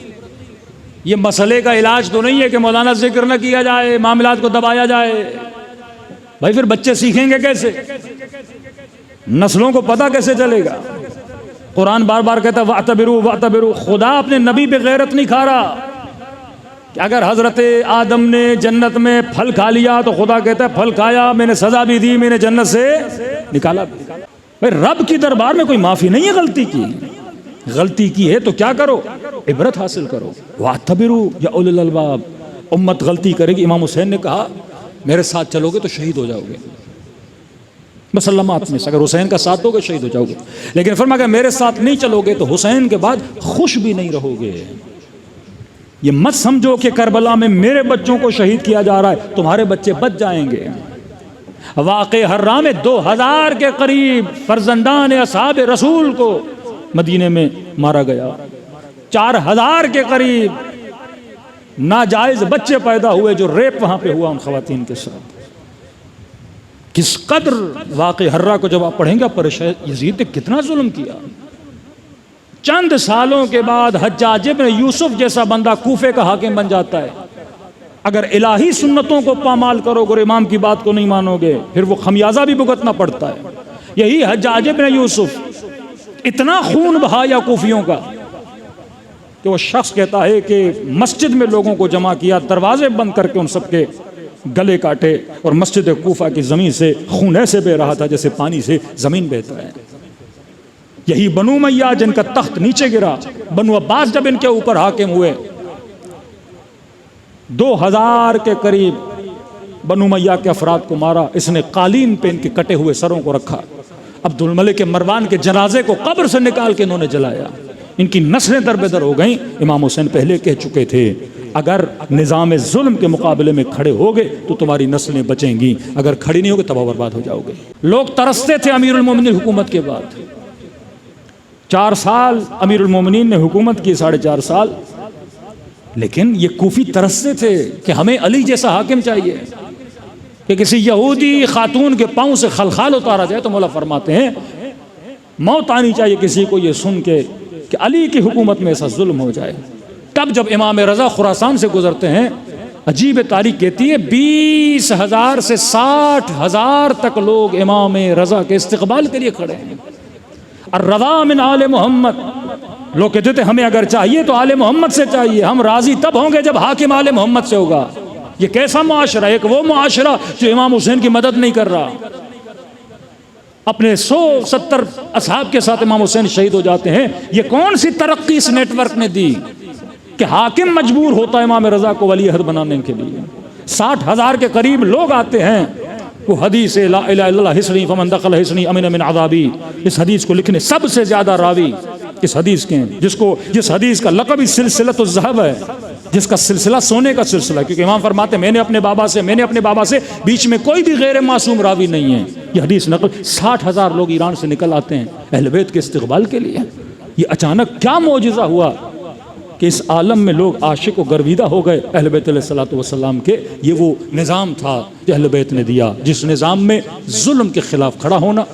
ये मसले का इलाज तो नहीं है कि मौलाना जिक्र न किया जाए, मामलात को दबाया जाए। भाई फिर बच्चे सीखेंगे कैसे? नस्लों को पता कैसे चलेगा? कुरान बार बार कहता है वातबिरू वातबिरू। खुदा अपने नबी पे गैरत नहीं खा रहा कि अगर हज़रत आदम ने जन्नत में फल खा लिया तो खुदा कहता है फल खाया, मैंने सज़ा भी दी, मैंने जन्नत से निकाला। भाई रब की दरबार में कोई माफ़ी नहीं है गलती की। गलती की है तो क्या करो, इबरत हासिल करो। वातबिरू या उलुल अलबाब, उम्मत गलती करेगी। इमाम हुसैन ने कहा मेरे साथ चलोगे तो शहीद हो जाओगे, मुसल्लमात में से अगर हुसैन का साथ दोगे शहीद हो जाओगे। लेकिन फरमाया अगर मेरे साथ नहीं चलोगे तो हुसैन के बाद खुश भी नहीं रहोगे। ये मत समझो कि करबला में मेरे बच्चों को शहीद किया जा रहा है, तुम्हारे बच्चे बच जाएंगे। वाक़े हर्रा में 2000 के करीब फर्जंदान असहाब रसूल को मदीने में मारा गया। 4000 के करीब नाजायज बच्चे पैदा हुए जो रेप वहां पे हुआ उन खवातीन के साथ। किस कदर वाक़े हर्रा को जब आप पढ़ेंगे परेशान यजीद ने कितना जुल्म किया। चंद सालों के बाद हज्जाज इब्न यूसुफ जैसा बंदा कूफे का हाकिम बन जाता है। अगर इलाही सुन्नतों को पामाल करोगे और इमाम की बात को नहीं मानोगे फिर वो खमियाजा भी भुगतना पड़ता है। यही हज्जाज इब्न यूसुफ इतना खून बहाया कूफियों का कि वो शख्स कहता है कि मस्जिद में लोगों को जमा किया, दरवाजे बंद करके उन सबके गले काटे और मस्जिद कूफा की ज़मीन से खून ऐसे बह रहा था जैसे पानी से ज़मीन बहता है। यही बनु उमय्या जिनका तख्त नीचे गिरा, बनु अब्बास जब इनके ऊपर हाकिम हुए 2000 के करीब बनु उमय्या के अफराद को मारा। इसने कालीन पे इनके कटे हुए सरों को रखा। अब्दुल मलिक मरवान के जनाजे को कब्र से निकाल के इन्होंने जलाया। इनकी नस्लें दरबेदर हो गईं। इमाम हुसैन पहले कह चुके थे अगर निज़ाम जुल्म के मुकाबले में खड़े होगे तो तुम्हारी नस्लें बचेंगी, अगर खड़ी नहीं होगे तबाह बर्बाद हो जाओगे। लोग तरसते थे अमीरुल मोमिनीन हुकूमत के बाद। 4 साल अमीरुल मोमिनीन ने हुकूमत की, 4.5 साल। लेकिन ये कूफी तरसते थे कि हमें अली जैसा हाकिम चाहिए कि किसी यहूदी खातून के पाँव से खलखाल उतारा जाए तो मौला फरमाते हैं मौत आनी चाहिए किसी को ये सुन के कि अली की हुकूमत में ऐसा जुल्म हो जाए। तब जब इमाम रज़ा खुरासान से गुजरते हैं, अजीब तारीख कहती है 20,000 से 60,000 तक लोग इमाम रज़ा के इस्तकबाल के लिए खड़े हैं। और रज़ा मिन आले मोहम्मद, लोग कहते थे हमें अगर चाहिए तो आले मोहम्मद से चाहिए, हम राजी तब होंगे जब हाकिम आले मोहम्मद से होगा। ये कैसा मुआशरा, एक वो मुआशरा जो इमाम हुसैन की मदद नहीं कर रहा। अपने 170 असहाब के साथ इमाम हुसैन शहीद हो जाते हैं। ये कौन सी तरक्की इस नेटवर्क ने दी कि हाकिम मजबूर होता है इमाम रज़ा को वली अहद बनाने के लिए। 60,000 के करीब लोग आते हैं। वो हदीस ला इलाहा इल्लल्लाह हिस्नी फमन दखल हिस्नी अमिन मिन अज़ाबी, इस हदीस को लिखने सबसे ज्यादा रावी इस हदीस के हैं, जिस हदीस का लक़ब ही सिलसिलतुज़ ज़हब है, जिसका सिलसिला सोने का सिलसिला। क्योंकि इमाम फरमाते मैंने अपने बाबा से बीच में कोई भी गैर मासूम रावी नहीं है। ये हदीस नकल 60,000 लोग ईरान से निकल आते हैं अहले बैत के इस्तक़बाल के लिए। ये अचानक क्या मौजिज़ा हुआ कि इस आलम में लोग आशिक व गर्विदा हो गए अहले बैत अलैहिस्सलातु वस्सलाम के। ये वो निज़ाम था जो अहले बैत ने दिया, जिस निज़ाम में जुल्म के खिलाफ खड़ा होना,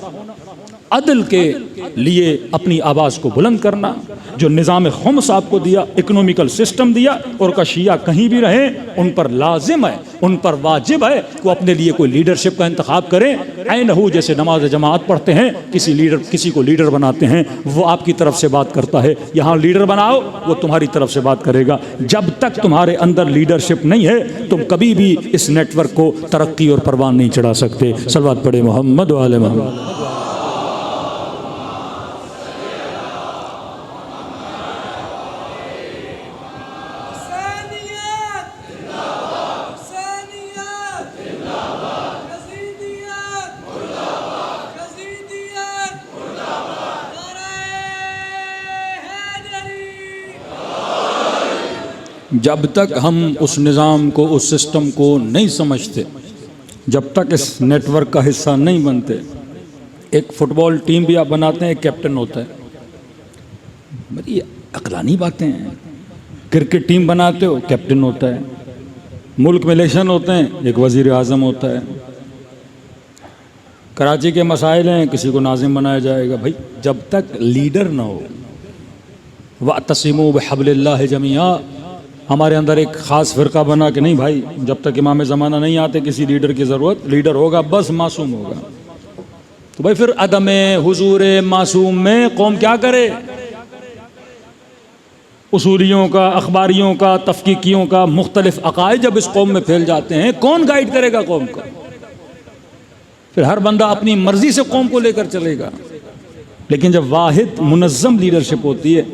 अदल के लिए अपनी आवाज़ को बुलंद करना, जो निज़ाम खुम्स आपको दिया, इकोनॉमिकल सिस्टम दिया, और का शिया कहीं भी रहें उन पर लाजिम है, उन पर वाजिब है कि अपने लिए कोई लीडरशिप का इंतखाब करें। ऐनहू जैसे नमाज जमात पढ़ते हैं, किसी को लीडर बनाते हैं, वो आपकी तरफ से बात करता है। यहाँ लीडर बनाओ, वो तुम्हारी तरफ से बात करेगा। जब तक तुम्हारे अंदर लीडरशिप नहीं है तुम कभी भी इस नेटवर्क को तरक्की और परवान नहीं चढ़ा सकते। सलवात पढ़े मोहम्मद व आले मोहम्मद। जब तक हम उस निज़ाम को, उस सिस्टम को नहीं समझते, जब तक इस नेटवर्क का हिस्सा नहीं बनते, एक फ़ुटबॉल टीम भी आप बनाते हैं, एक कैप्टन होता है। बड़ी अकलानी बातें हैं। क्रिकेट टीम बनाते हो, कैप्टन होता है। मुल्क में इलेक्शन होते हैं, एक वज़ीर आज़म होता है। कराची के मसाइल हैं, किसी को नाज़िम बनाया जाएगा। भाई जब तक लीडर ना हो, वअतसिमू बिहब्लिल्लाहि जमीआ, हमारे अंदर एक ख़ास फ़िरका बना कि नहीं भाई जब तक इमाम ज़माना नहीं आते किसी लीडर की ज़रूरत, लीडर होगा बस मासूम होगा। तो भाई फिर अदम हुजूर मासूम में कौम क्या करे? उसूलियों का, अखबारियों का, तफकीकियों का, मुख्तलिफ अकायद जब इस कौम में फैल जाते हैं, कौन गाइड करेगा कौम को? फिर हर बंदा अपनी मर्जी से कौम को लेकर चलेगा। लेकिन जब वाहिद मुनज़्ज़म लीडरशिप होती है,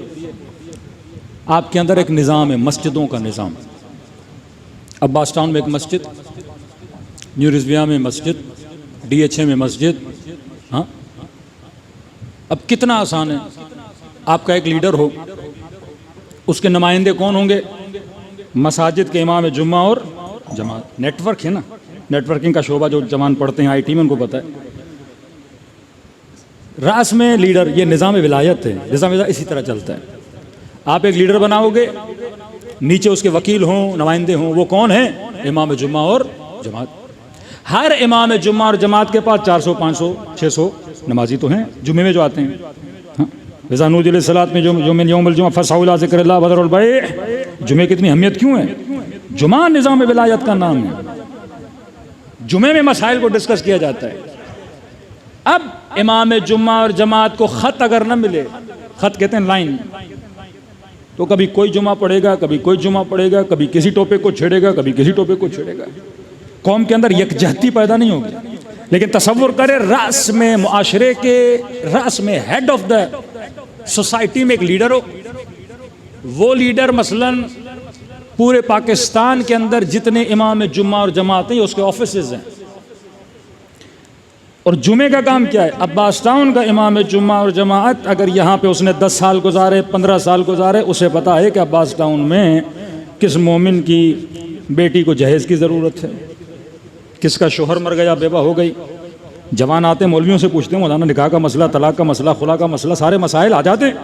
आपके अंदर एक निज़ाम है, मस्जिदों का निज़ाम। अब्बास टाउन में एक मस्जिद, न्यू रिजविया में मस्जिद, DHA में मस्जिद। हाँ, अब कितना आसान है, आपका एक लीडर हो, उसके नुमाइंदे कौन होंगे? मसाजिद के इमाम जुम्मा और जमात। नेटवर्क है ना, नेटवर्किंग का शोबा जो जवान पढ़ते हैं IT में उनको पता है। रास में लीडर, ये निज़ाम विलायत है। निज़ाम विलायत इसी तरह चलता है। आप एक लीडर बनाओगे, नीचे उसके वकील हों, नुमाइंदे हों। वो कौन है? इमाम जुम्मा और जमात। हर इमाम जुम्मा और जमात के पास 400, 500, 600 नमाजी तो हैं जुम्मे में जो आते हैं। हाँ, सलात में जुम्मा फसाउला ज़िक्रिल्लाह बदरुल बै। जुम्मे की इतनी अहमियत क्यों है? जुम्मा निज़ाम विलायत का नाम है। जुम्मे में मसाइल को डिस्कस किया जाता है। अब इमाम जुम्मा और जमात को ख़त अगर न मिले, ख़त कहते हैं लाइन, तो कभी कोई जुम्मा पढ़ेगा, कभी कोई जुम्मा पढ़ेगा, कभी किसी टॉपिक को छेड़ेगा, कभी किसी टॉपिक को छेड़ेगा। कौम के अंदर यकजहती पैदा नहीं होगी। लेकिन तसव्वुर करें, रास में, मुआशरे के रास में, हेड ऑफ द सोसाइटी में एक लीडर हो। वो लीडर मसलन पूरे पाकिस्तान के अंदर जितने इमाम जुम्मा और जमात हैं, उसके ऑफिसेज हैं। और जुमे का काम क्या है? अब्बास टाउन का इमाम जुम्मा और जमात अगर यहाँ पे उसने 10 साल गुजारे, 15 साल गुजारे, उसे पता है कि अब्बास टाउन में किस मोमिन की बेटी को जहेज़ की ज़रूरत है, किसका शोहर मर गया, बेवा हो गई। जवान आते मौलवियों से पूछते हैं, मौलाना निकाह का मसला, तलाक का मसला, खुला का मसला, सारे मसाइल आ जाते हैं।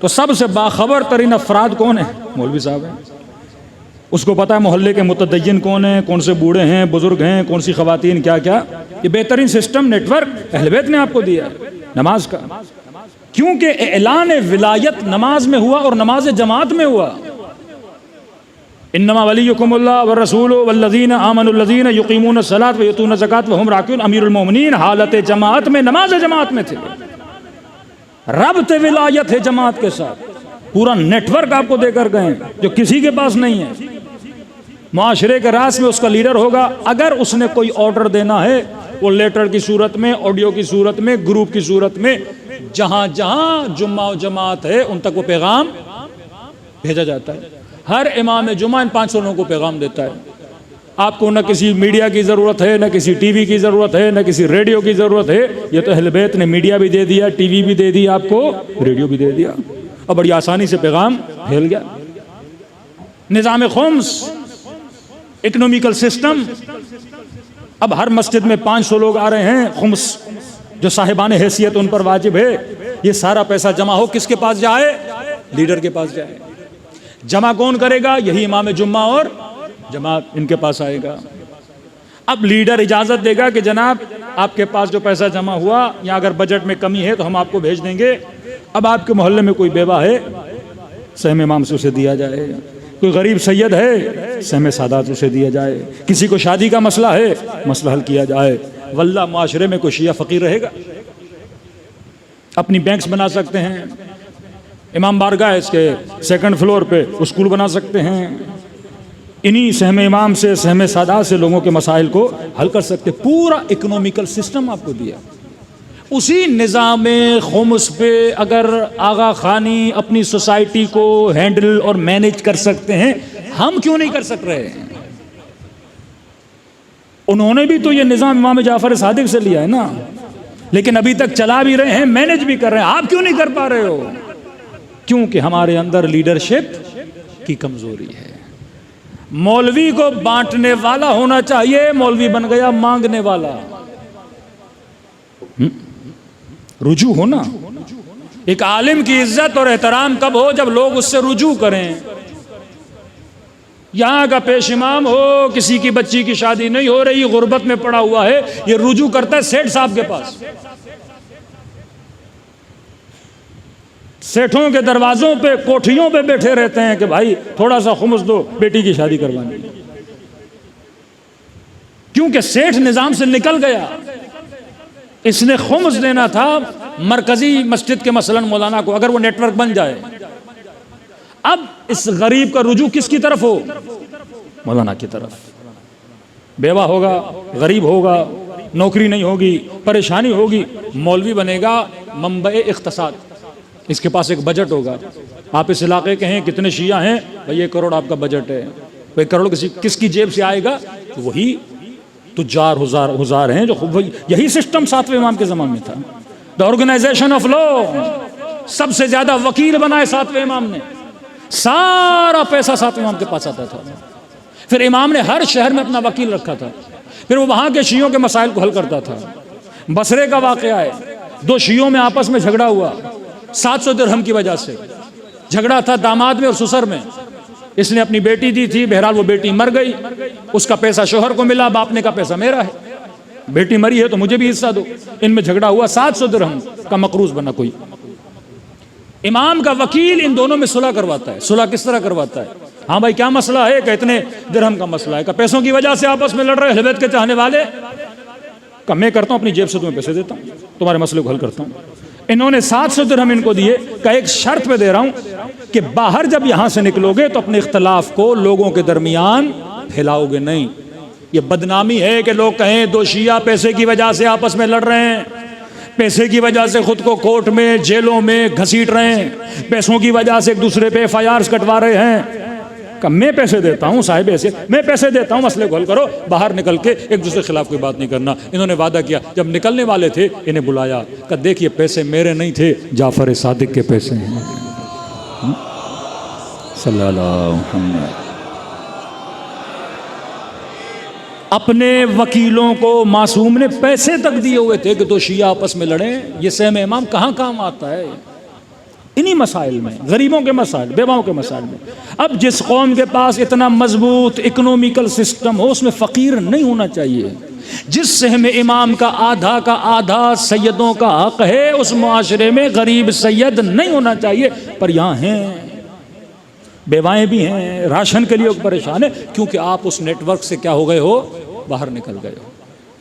तो सबसे बाखबर तरीन अफराद कौन है? मौलवी साहब हैं। उसको पता है मोहल्ले के मुतदय्यिन कौन हैं, कौन से बूढ़े हैं, बुजुर्ग हैं, कौन सी खवातीन, क्या क्या। ये बेहतरीन सिस्टम, नेटवर्क अहले बैत ने आपको दिया है नमाज का। क्योंकि ऐलान विलायत नमाज में हुआ और नमाज जमात में हुआ। इन्नमा वलियुकुमुल्लाह व रसूलुहु वल्लज़ीना आमनुल्लज़ीना युक़ीमूनस सलात व युतूनज़ ज़कात व हुम राकिऊन। अमीरुल मोमिनीन हालत जमात में, नमाज जमात में थे। रब्त विलायत है जमात के साथ। पूरा नेटवर्क आपको देकर गए जो किसी के पास नहीं है। माशरे के रास में उसका लीडर होगा। अगर उसने कोई ऑर्डर देना है, वो लेटर की सूरत में, ऑडियो की सूरत में, ग्रुप की सूरत में, जहाँ जहाँ जुम्मा और जमात है उन तक वो पैगाम भेजा जाता है। हर इमाम जुम्मा इन 500 लोगों को पैगाम देता है। आपको न किसी मीडिया की ज़रूरत है, न किसी TV की ज़रूरत है, न किसी रेडियो की ज़रूरत है। ये तो अहले बैत ने मीडिया भी दे दिया, TV भी दे दिया, आपको रेडियो भी दे दिया, और बड़ी आसानी से पैगाम फैल गया। निज़ाम खुम्स, इकोनॉमिकल सिस्टम। अब हर मस्जिद में 500 लोग आ रहे हैं, खुम्स जो साहिबान हैसियत उन पर वाजिब है। ये सारा पैसा जमा हो, किसके पास जाए? लीडर के पास जाए। जमा कौन करेगा? यही इमाम जुम्मा और जमात, इनके पास आएगा। अब लीडर इजाज़त देगा कि जनाब आपके पास जो पैसा जमा हुआ, या अगर बजट में कमी है तो हम आपको भेज देंगे। अब आपके मोहल्ले में कोई बेवा है, सहम इमाम से उसे दिया जाए। कोई गरीब सैयद है, सहम सादात उसे दिया जाए। किसी को शादी का मसला है, मसला हल किया जाए। वल्लाह माशरे में कोई शिया फ़कीर रहेगा। अपनी बैंक्स बना सकते हैं, इमाम बारगाह इसके 2nd फ्लोर पे स्कूल बना सकते हैं। इन्हीं सहम इमाम से, सहम सादात से लोगों के मसाइल को हल कर सकते। पूरा इकोनॉमिकल सिस्टम आपको दिया। उसी निज़ाम खुम्स पे अगर आगा खानी अपनी सोसाइटी को हैंडल और मैनेज कर सकते हैं, हम क्यों नहीं कर सक रहे हैं? उन्होंने भी तो ये निज़ाम इमाम जाफ़र सादिक से लिया है ना, लेकिन अभी तक चला भी रहे हैं, मैनेज भी कर रहे हैं। आप क्यों नहीं कर पा रहे हो? क्योंकि हमारे अंदर लीडरशिप की कमजोरी है। मौलवी को बांटने वाला होना चाहिए, मौलवी बन गया मांगने वाला। रुजू हो ना। एक आलिम की इज्जत और एहतराम कब हो? जब लोग उससे रुजू करें। यहाँ का पेश इमाम हो, किसी की बच्ची की शादी नहीं हो रही, गुर्बत में पड़ा हुआ है, ये रुजू करता है सेठ साहब के पास। सेठों के दरवाजों पे, कोठियों पे बैठे रहते हैं कि भाई थोड़ा सा खुम्स दो, बेटी की शादी करवानी। क्योंकि सेठ निजाम से निकल गया। इसने खुम्स देना था मरकजी मस्जिद के मसलन मौलाना को, अगर वो नेटवर्क बन जाए। अब इस गरीब का रुजू किसकी तरफ हो? मौलाना की तरफ। बेवा होगा, गरीब होगा, नौकरी नहीं होगी, परेशानी होगी, मौलवी बनेगा मंबे इख्तिसाद, इसके पास एक बजट होगा। आप इस इलाके के हैं, कितने शिया हैं भाई, 1 करोड़ आपका बजट है। 1 करोड़ किसकी जेब से आएगा? तो वही तुजार हुजार हैं जो यही सिस्टम 7वें इमाम के ज़माने में था। द ऑर्गेनाइजेशन ऑफ लॉ, सबसे ज्यादा वकील बनाए 7वें इमाम ने। सारा पैसा 7वें इमाम के पास आता था। फिर इमाम ने हर शहर में अपना वकील रखा था। फिर वो वहां के शियों के मसाइल को हल करता था। बसरे का वाकया है, 2 शियों में आपस में झगड़ा हुआ 700 दिरहम की वजह से। झगड़ा था दामाद में और ससुर में। इसने अपनी बेटी दी थी, बहरहाल वो बेटी मर गई, उसका पैसा शोहर को मिला, बाप ने का पैसा मेरा है, बेटी मरी है तो मुझे भी हिस्सा दो। इनमें झगड़ा हुआ, 700 दिरहम का मकरूज बना कोई। इमाम का वकील इन दोनों में सुलह करवाता है। सुलह किस तरह करवाता है? हाँ भाई क्या मसला है? कि इतने दिरहम का मसला है। का पैसों की वजह से आपस में लड़ रहे अहल बैत के चाहने वाले? का मैं करता हूँ, अपनी जेब से तुम्हें पैसे देता हूँ, तुम्हारे मसले को हल करता हूँ। इन्होंने 700 दिरहम इनको दिए। का एक शर्त पे दे रहा हूँ कि बाहर जब यहां से निकलोगे तो अपने इख्तलाफ को लोगों के दरमियान फैलाओगे नहीं। ये बदनामी है कि लोग कहें 2 शिया पैसे की वजह से आपस में लड़ रहे हैं, पैसे की वजह से खुद को कोर्ट में जेलों में घसीट रहे हैं, पैसों की वजह से एक दूसरे पे FIRs कटवा रहे हैं। का मैं पैसे देता हूँ साहिब, ऐसे मैं पैसे देता हूँ, मसले को हल करो, बाहर निकल के एक दूसरे के खिलाफ कोई बात नहीं करना। इन्होंने वादा किया, जब निकलने वाले थे इन्हें बुलाया, का देखिए पैसे मेरे नहीं थे, जाफर सादिक के पैसे हैं। सल्लल्लाहु अलैहि वसल्लम। अपने वकीलों को मासूम ने पैसे तक दिए हुए थे कि 2 शिया आपस में लड़े। ये सहम इमाम कहाँ काम आता है? इन्हीं मसाइल में, गरीबों के मसाइल, बेवाओं के मसाइल में। अब जिस कौम के पास इतना मजबूत इकोनॉमिकल सिस्टम हो, उसमें फ़कीर नहीं होना चाहिए। जिस सहम इमाम का आधा सैयदों का हक है, उस मुआशरे में गरीब सैयद नहीं होना चाहिए। पर यहाँ हैं, बेवाएं भी हैं, राशन के लिए परेशान है, क्योंकि आप उस नेटवर्क से क्या हो गए हो? बाहर निकल गए हो।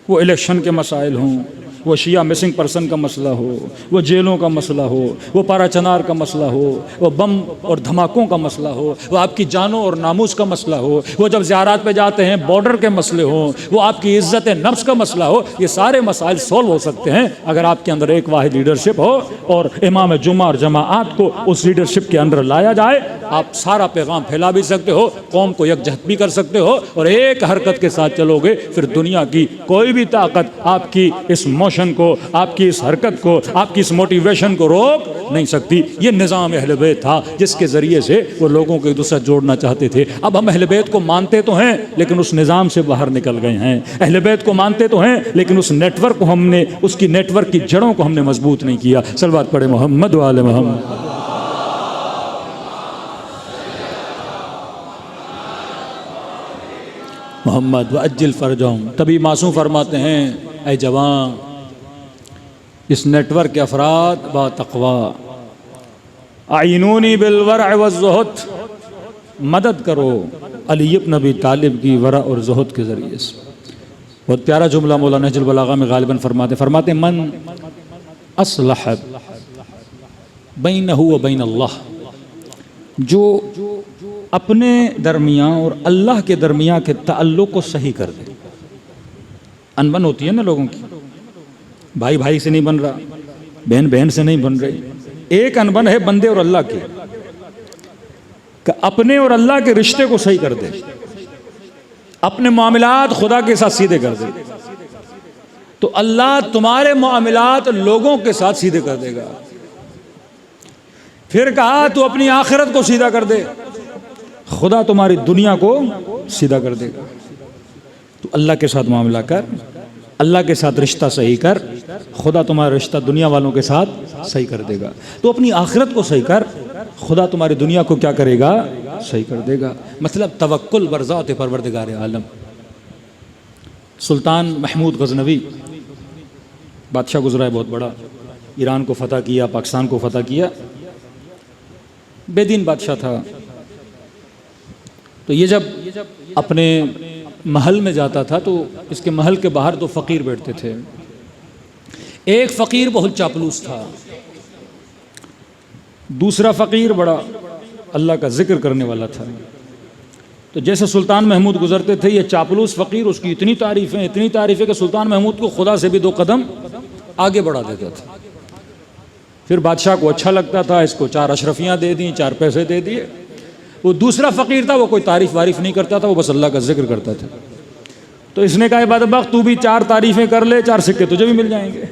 वो इलेक्शन के मसाइल हों, वो शिया मिसिंग पर्सन का मसला हो, वो जेलों का मसला हो, वो पाराचनार का मसला हो, वो बम और धमाकों का मसला हो, वो आपकी जानों और नामूस का मसला हो, वो जब ज़ियारत पे जाते हैं बॉर्डर के मसले हो, वो आपकी इज़्ज़त नफ्स का मसला हो। ये सारे मसाइल सॉल्व हो सकते हैं अगर आपके अंदर एक वाहिद लीडरशिप हो और इमाम जुमा और जमाआत को उस लीडरशिप के अंदर लाया जाए। आप सारा पैगाम फैला भी सकते हो, कौम को यकजहत भी कर सकते हो, और एक हरकत के साथ चलोगे फिर दुनिया की कोई भी ताकत आपकी इस मोशन को, आपकी इस हरकत को, आपकी इस मोटिवेशन को रोक नहीं सकती। ये निज़ाम अहले बैत था जिसके ज़रिए से वो लोगों को एक दूसरा जोड़ना चाहते थे। अब हम अहले बैत को मानते तो हैं लेकिन उस निज़ाम से बाहर निकल गए हैं। अहले बैत को मानते तो हैं लेकिन उस नेटवर्क को हमने, उसकी नेटवर्क की जड़ों को हमने मजबूत नहीं किया। सलवात पढ़े मोहम्मद व आले मोहम्मद। मोहम्मद व अज्जिल फरजहुम। तभी मासूम फरमाते हैं, ऐ जवान, इस नेटवर्क के अफराद बा तक़वा, आइनूनी बिल वरा व ज़ुहद, मदद करो अली इब्न अबी तालिब की वरा और ज़ुहद के ज़रिए से। बहुत प्यारा जुमला मौलाना नहजुल बलागा में गालिबन फरमाते मन अस्लह बैनहु व बैन अल्लाह, जो अपने दरमियाँ और अल्लाह के दरमियाँ के ताल्लुक़ को सही कर दे। अनबन होती है ना लोगों की, भाई भाई से नहीं बन रहा, बहन बहन से नहीं बन रही। एक अनबन है बंदे और अल्लाह की, अपने और अल्लाह के रिश्ते को सही कर दे, अपने मामलात खुदा के साथ सीधे कर दे, तो अल्लाह तुम्हारे मामलात लोगों के साथ सीधे कर देगा। फिर कहा तू अपनी आखिरत को सीधा कर दे, खुदा तुम्हारी दुनिया को सीधा कर देगा। तो अल्लाह के साथ मामला कर, अल्लाह के साथ रिश्ता सही कर, खुदा तुम्हारा रिश्ता दुनिया वालों के साथ सही कर देगा। तो अपनी आखिरत को सही कर, खुदा तुम्हारी दुनिया को क्या करेगा? सही कर देगा। मतलब तवक्कुल बरज़ात परवरदिगार आलम। सुल्तान महमूद गज़नवी बादशाह गुजरा है बहुत बड़ा, ईरान को फ़तह किया, पाकिस्तान को फ़तह किया, बेदीन बादशाह था। तो ये जब अपने महल में जाता था तो इसके महल के बाहर 2 फ़कीर बैठते थे। एक फ़कीर बहुत चापलूस था, दूसरा फ़कीर बड़ा अल्लाह का जिक्र करने वाला था। तो जैसे सुल्तान महमूद गुजरते थे, ये चापलूस फ़कीर उसकी इतनी तारीफ़ें कि सुल्तान महमूद को खुदा से भी 2 कदम आगे बढ़ा देता था। फिर बादशाह को अच्छा लगता था, इसको 4 अशरफियाँ दे दी, 4 पैसे दे दिए। वो दूसरा फ़कीर था, वो कोई तारीफ़ वारीफ़ नहीं करता था, वो बस अल्लाह का जिक्र करता था। तो इसने कहा बदबख्त तू भी 4 तारीफ़ें कर ले, 4 सिक्के तुझे भी मिल जाएंगे।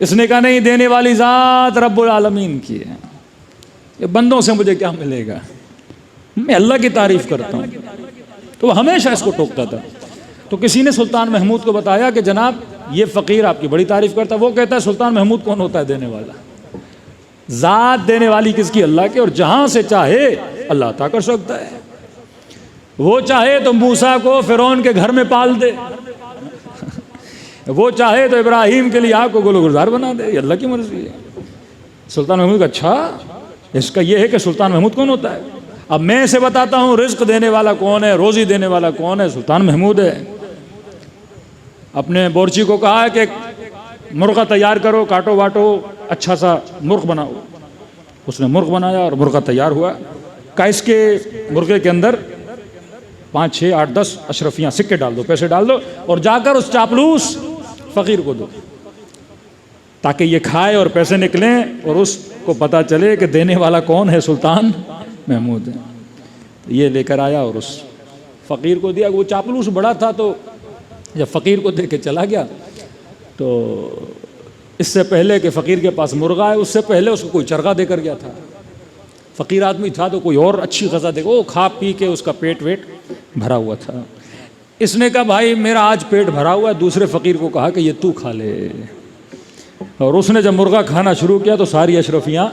इसने कहा नहीं, देने वाली ज़ात रब्बुल आलमीन की है, ये बंदों से मुझे क्या मिलेगा, मैं अल्लाह की तारीफ़ करता हूँ। तो वो हमेशा इसको टोकता था। तो किसी ने सुल्तान महमूद को बताया कि जनाब ये फ़कीर आपकी बड़ी तारीफ़ करता है। वो कहता है सुल्तान महमूद कौन होता है देने वाला, ज़ात देने वाली किसकी, अल्लाह की, और जहाँ से चाहे अल्लाह अता कर सकता है। वो चाहे तो मूसा को फ़िरौन के घर में पाल दे, वो चाहे तो इब्राहिम के लिए आग को गुलगुलजार बना दे, ये अल्लाह की मर्ज़ी है। सुल्तान महमूद का अच्छा, इसका ये है कि सुल्तान महमूद कौन होता है। अब मैं इसे बताता हूँ रिज़्क़ देने वाला कौन है, रोज़ी देने वाला कौन है, सुल्तान महमूद है। अपने बोरची को कहा है कि मुर्गा तैयार करो, काटो वाटो, अच्छा सा मुर्ग बनाओ। उसने मुर्ग बनाया और मुर्गा तैयार हुआ। का इसके मुर्गे के अंदर 5, 6, 8, 10 अशरफियाँ सिक्के डाल दो, पैसे डाल दो, और जाकर उस चापलूस फ़कीर को दो, ताकि ये खाए और पैसे निकलें और उसको पता चले कि देने वाला कौन है, सुल्तान महमूद है। तो ये लेकर आया और उस फ़कीर को दिया। वो चापलूस बड़ा था, तो जब फ़कीर को दे के चला गया, तो इससे पहले कि फ़कीर के पास मुर्गा है, उससे पहले उसको कोई चरगा देकर गया था। फ़कीर आदमी था तो कोई और अच्छी ग़ज़ा देगा, वो खा पी के उसका पेट वेट भरा हुआ था। इसने कहा भाई मेरा आज पेट भरा हुआ है। दूसरे फ़कीर को कहा कि ये तू खा ले। और उसने जब मुर्गा खाना शुरू किया तो सारी अशरफियाँ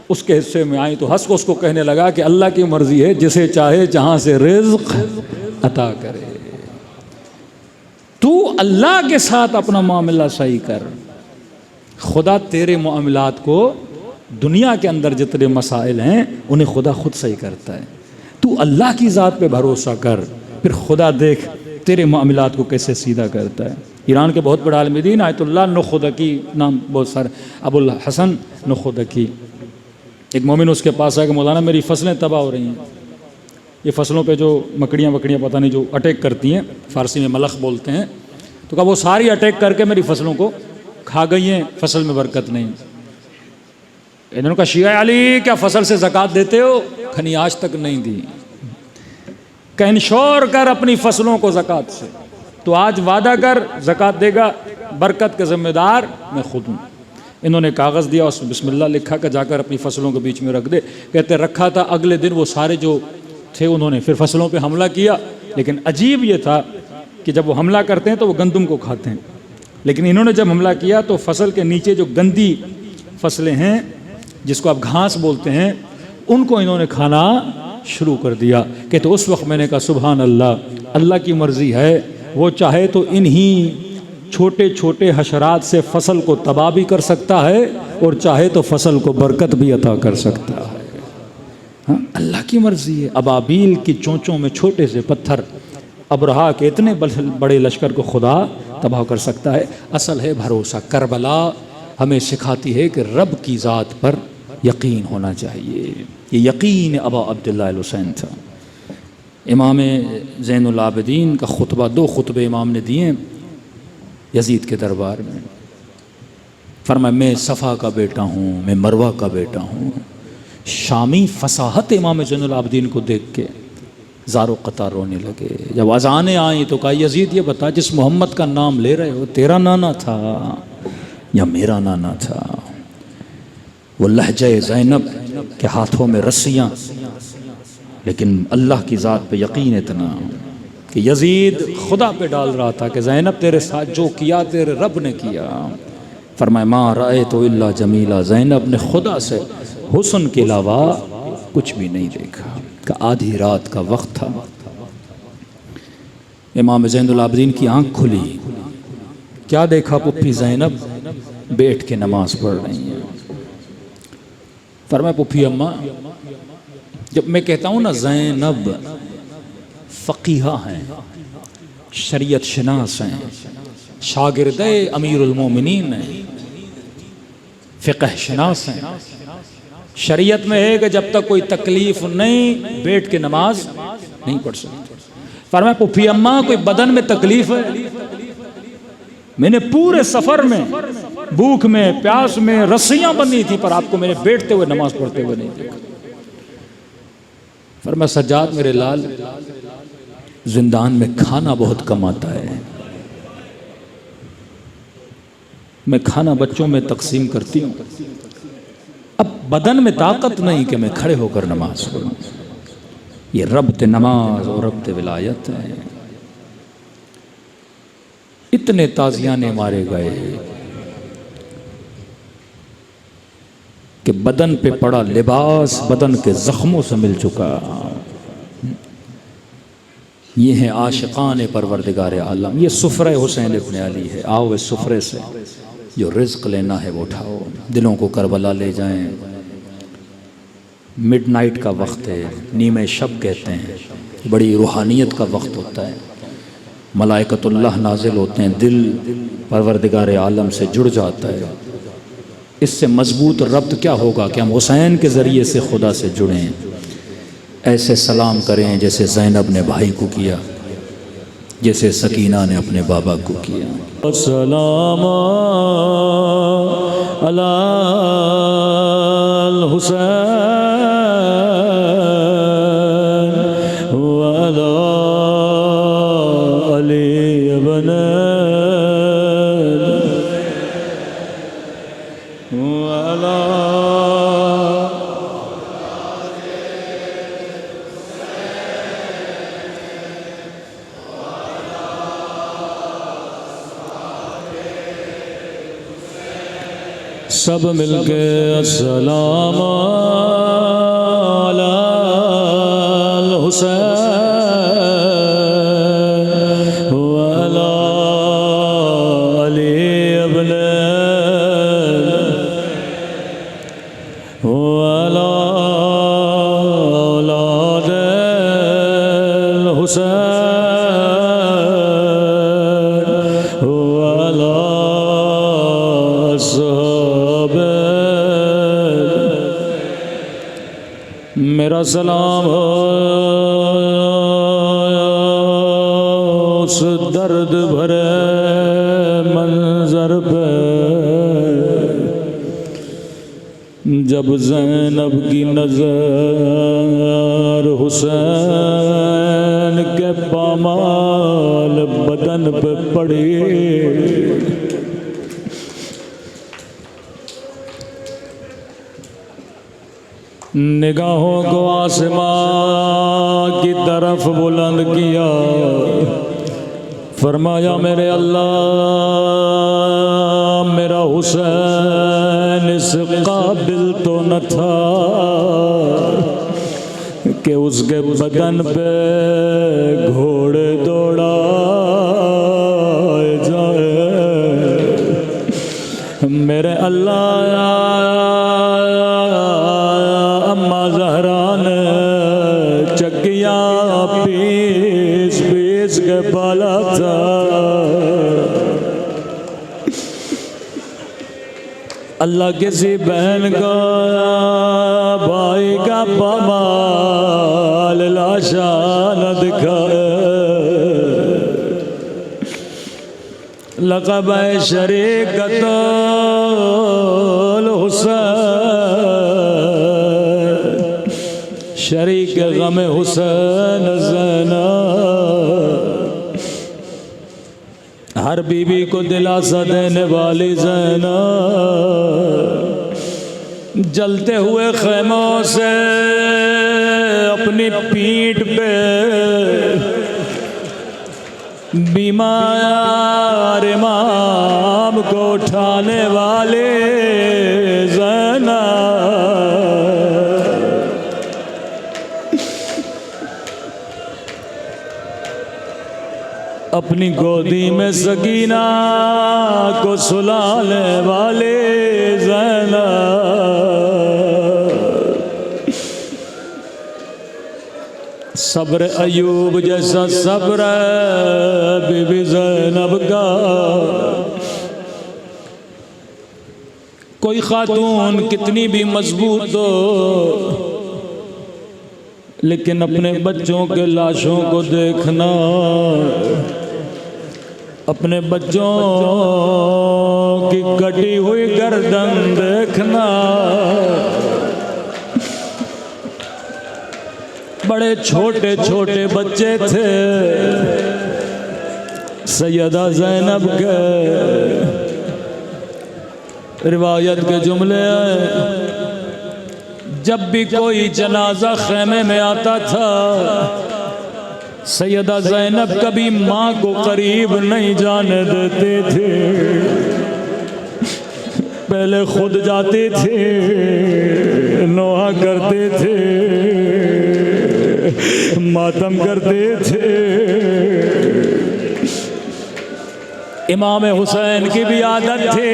उसके हिस्से में आई। तो हंस को उसको कहने लगा कि अल्लाह की मर्ज़ी है, जिसे चाहे जहाँ से रिज़्क़ अता करे। तू अल्लाह के साथ अपना मामला सही कर, खुदा तेरे मामलात को, दुनिया के अंदर जितने मसाइल हैं उन्हें खुदा खुद सही करता है। तू अल्लाह की ज़ात पे भरोसा कर, फिर खुदा देख तेरे मामलात को कैसे सीधा करता है। ईरान के बहुत बड़ा आलिम दीन आयतुल्लाह नुख़ुदकी नाम, बहुत सारे, अबुल हसन नुख़ुदकी, एक मोमिन उसके पास आया कि मौलाना मेरी फसलें तबाह हो रही हैं, ये फसलों पे जो मकड़ियाँ वकड़ियाँ पता नहीं जो अटैक करती हैं, फ़ारसी में मलख बोलते हैं। तो कहा वो सारी अटैक करके मेरी फसलों को खा गई हैं, फसल में बरकत नहीं। इन्होंने कहा शिया अली क्या फसल से ज़कात देते हो? खनी आज तक नहीं दी। कह इंश्योर कर अपनी फसलों को ज़कात से, तो आज वादा कर ज़कात देगा, बरकत के ज़िम्मेदार मैं खुद हूँ। इन्होंने कागज़ दिया, उसमें बिस्मिल्लाह लिखा कर जाकर अपनी फसलों के बीच में रख दे। कहते रखा था, अगले दिन वो सारे जो थे उन्होंने फिर फसलों पे हमला किया। लेकिन अजीब ये था कि जब वो हमला करते हैं तो वो गंदम को खाते हैं, लेकिन इन्होंने जब हमला किया तो फसल के नीचे जो गंदी फसलें हैं, जिसको आप घास बोलते हैं, उनको इन्होंने खाना शुरू कर दिया। कहते उस वक्त मैंने कहा सुभान अल्लाह, अल्लाह की मर्ज़ी है, वो चाहे तो इन्हीं छोटे छोटे हशरात से फसल को तबाह भी कर सकता है और चाहे तो फसल को बरकत भी अता कर सकता है। हाँ, अल्लाह की मर्ज़ी है। अबाबील की चोंचों में छोटे से पत्थर, अबरहा के इतने बड़े लश्कर को खुदा तबाह कर सकता है। असल है भरोसा। करबला हमें सिखाती है कि रब की ज़ात पर यकीन होना चाहिए। ये यकीन अबा अब्दुल्लाह अल-हुसैन था। इमाम ज़ैनुल आबिदीन का खुतबा, 2 खुतबे इमाम ने दिए यजीद के दरबार में। फरमाया मैं सफ़ा का बेटा हूँ, मैं मरवा का बेटा हूँ। शामी फसाहत इमाम ज़ैनुल आबिदीन को देख के ज़ारो क़तार रोने लगे। जब अज़ानें आई तो कहा यजीद ये बता, जिस मोहम्मद का नाम ले रहे हो तेरा नाना था या मेरा नाना था? वो लहजे ज़ैनब के हाथों में रस्सियाँ, लेकिन अल्लाह की ज़ात पे यकीन इतना कि यजीद खुदा पे डाल रहा था कि ज़ैनब तेरे साथ जो किया तेरे रब ने किया। फरमाया मा रअयतु इल्ला जमीला, ज़ैनब ने खुदा से हुस्न के अलावा कुछ भी नहीं देखा। का आधी रात का वक्त था, इमाम ज़ैनुल आबिदीन की आँख खुली। क्या देखा? पुप्पी ज़ैनब बैठ के नमाज पढ़ रही हैं। फरमाया पुप्पी अम्मा, जब मैं कहता हूँ ना ज़ैनब फ़क़ीहा हैं, शरीयत शनास हैं, शागिर्दे अमीरुल मोमिनीन हैं, फ़िक़ह शनास हैं, शरीयत में है कि जब तक कोई तकलीफ नहीं बैठ के नमाज नहीं पढ़ सकते। फरमाया पुफी अम्मा कोई बदन में तकलीफ है, मैंने पूरे सफर में भूख में प्यास में रस्सियां बनी थी पर आपको मैंने बैठते हुए नमाज पढ़ते हुए नहीं देखा। फरमाया सज्जाद मेरे लाल जिंदान में खाना बहुत कम आता है, मैं खाना बच्चों में तकसीम करती हूँ, अब बदन में ताकत नहीं कि मैं खड़े होकर नमाज पढ़ूं। ये रब्त नमाज और रब्त विलायत है। इतने ताजियाने मारे गए कि बदन पे पड़ा लिबास बदन के जख्मों से मिल चुका। ये है आशिकान परवरदिगार आलम। ये सुफ्रे हुसैन इब्न अली है। आओ इस सुफ्रे से जो रिज्क लेना है वो उठाओ, दिलों को करबला ले जाएं। मिडनाइट का वक्त है, नीमे शब कहते हैं, बड़ी रूहानियत का वक्त होता है। मलाइकतुल्लाह नाजिल होते हैं, दिल परवरदिगार आलम से जुड़ जाता है। इससे मजबूत रब्त क्या होगा कि हम हुसैन के ज़रिए से खुदा से जुड़ें। ऐसे सलाम करें जैसे ज़ैनब ने भाई को किया, जैसे सकीना ने अपने बाबा को किया। अस्सलाम अल हुसैन व अला अली इब्न व अला सब मिलके अस्सलाम अलल हुसैन व अला अली इब्न व अला औलाद हुसैन व अला मेरा सलाम हो उस दर्द भरे मंजर पे जब ज़ैनब की नज़र हुसैन के पामाल बदन पे पड़ी। निगाहों को आसमां की तरफ बुलंद किया, फरमाया मेरे अल्लाह मेरा हुसैन इस काबिल तो न था कि उसके बदन पे घोड़े दौड़ाए जाए। मेरे अल्लाह पीस पीस के पाला था। अल्लाह किसी बहन का भाई का पामाल लाशा न दिखाए। लक़ब शरीकतुल हुसैन, शरीक गम हुसैन ज़ैनब, हर बीबी को दिलासा देने वाली ज़ैनब, जलते हुए खैमों से अपनी पीठ पे बीमार इमाम को उठाने वाले ज़ैनब, अपनी गोदी में सकीना को सुलाने वाले ज़ैनब, सब्र अयूब जैसा सब्र बीबी ज़ैनब का। कोई खातून कितनी भी मजबूत हो, लेकिन अपने बच्चों के लाशों को देखना, अपने बच्चों की कटी हुई गर्दन देखना। बड़े छोटे छोटे बच्चे थे सैयदा ज़ैनब के, रिवायत के जुमले हैं, जब भी कोई जनाजा खेमे में आता था, सैयदा ज़ैनब कभी माँ को करीब नहीं जाने देते थे, पहले खुद जाते थे, नोहा करते थे, मातम करते थे। इमाम हुसैन की भी आदत थी,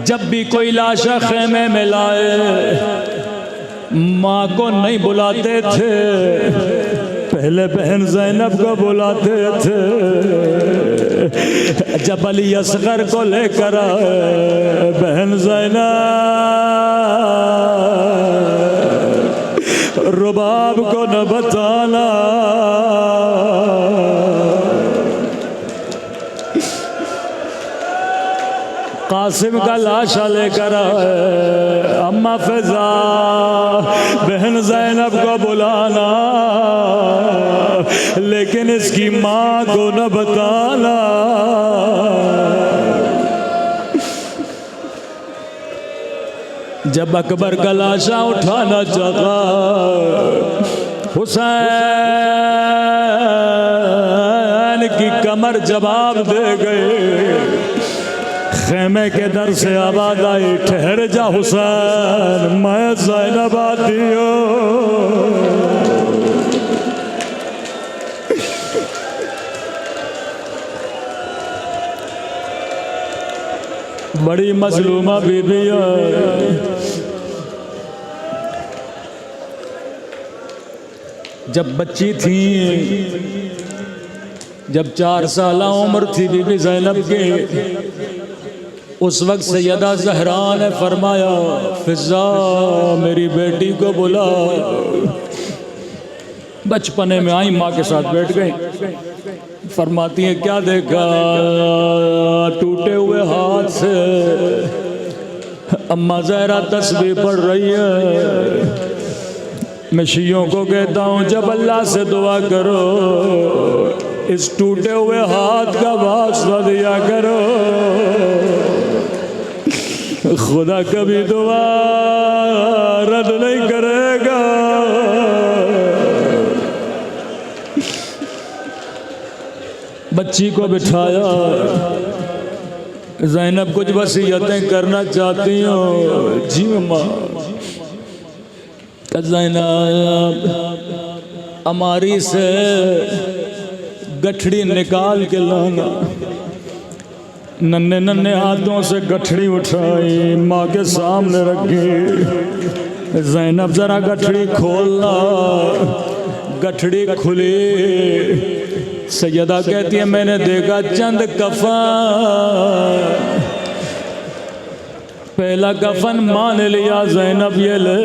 जब भी कोई लाशा खेमे में लाए, माँ को नहीं बुलाते थे, पहले बहन ज़ैनब को बुलाते थे। जब अली असगर को लेकर आए, बहन ज़ैनब रुबाब को न बताना, कासिम का लाशा लेकर आए, अम्मा फ़िज़ा बहन ज़ैनब को बुलाना, लेकिन इसकी माँ को न बताना। जब अकबर का लाशा उठाना चाहा, हुसैन की कमर जवाब दे गए। खेमे के दर से आवाज आई, ठहर जा हुसैन, मैं ज़ैनब आती हूँ। बड़ी मजलूमा बीबी है। जब बच्ची थी, जब 4 साल उम्र थी बीबी ज़ैनब की, उस वक्त सैयदा ज़हरा ने फरमाया, फ़िज़ा मेरी बेटी को बुला। बचपने में आई, माँ के साथ बैठ गई, फरमाती है क्या देखा, टूटे हुए हाथ से अम्मा ज़हरा तस्बीह पढ़ रही है। मैं शियों को कहता हूँ, जब अल्लाह से दुआ करो, इस टूटे हुए हाथ का वास्ता दिया करो, खुदा कभी दुआ रद्द नहीं करेगा। बच्ची को बिठाया, ज़ैनब कुछ वसीयतें करना चाहती हो? जी अम्मा। ज़ैनब अमारी से गठड़ी निकाल के लाना। नन्हे नन्हे हाथों से गठड़ी उठाई, माँ के सामने रखी। ज़ैनब जरा गठड़ी खोलना, गठड़ी खुली। सैयदा कहती है मैंने देखा चंद कफन। पहला कफन माँ ने लिया, ज़ैनब ये ले।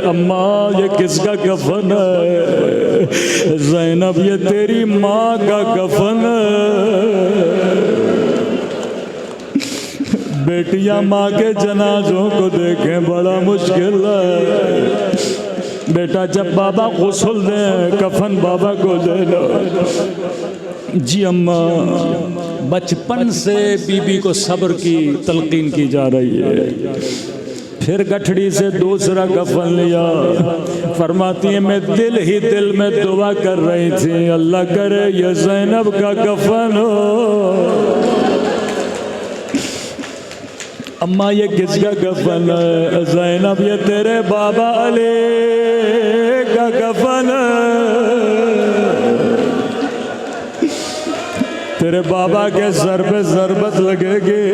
अम्मा ये किसका कफन है? ज़ैनब ये तेरी माँ का कफन है। बेटियां माँ के जनाजों को देखें बड़ा मुश्किल है। बेटा जब बाबा गुस्ल दें, कफन बाबा को दे लो। जी अम्मा। बचपन से बीबी को सब्र की तलकीन की जा रही है। फिर गठड़ी से दूसरा कफन लिया। फरमाती है मैं दिल ही दिल में दुआ कर रही थी, अल्लाह करे ये ज़ैनब का कफन हो। अम्मा ये किसका कफन है? ज़ैनब ये तेरे बाबा अली का कफन है। तेरे बाबा के सर पे ज़रबत लगेगी।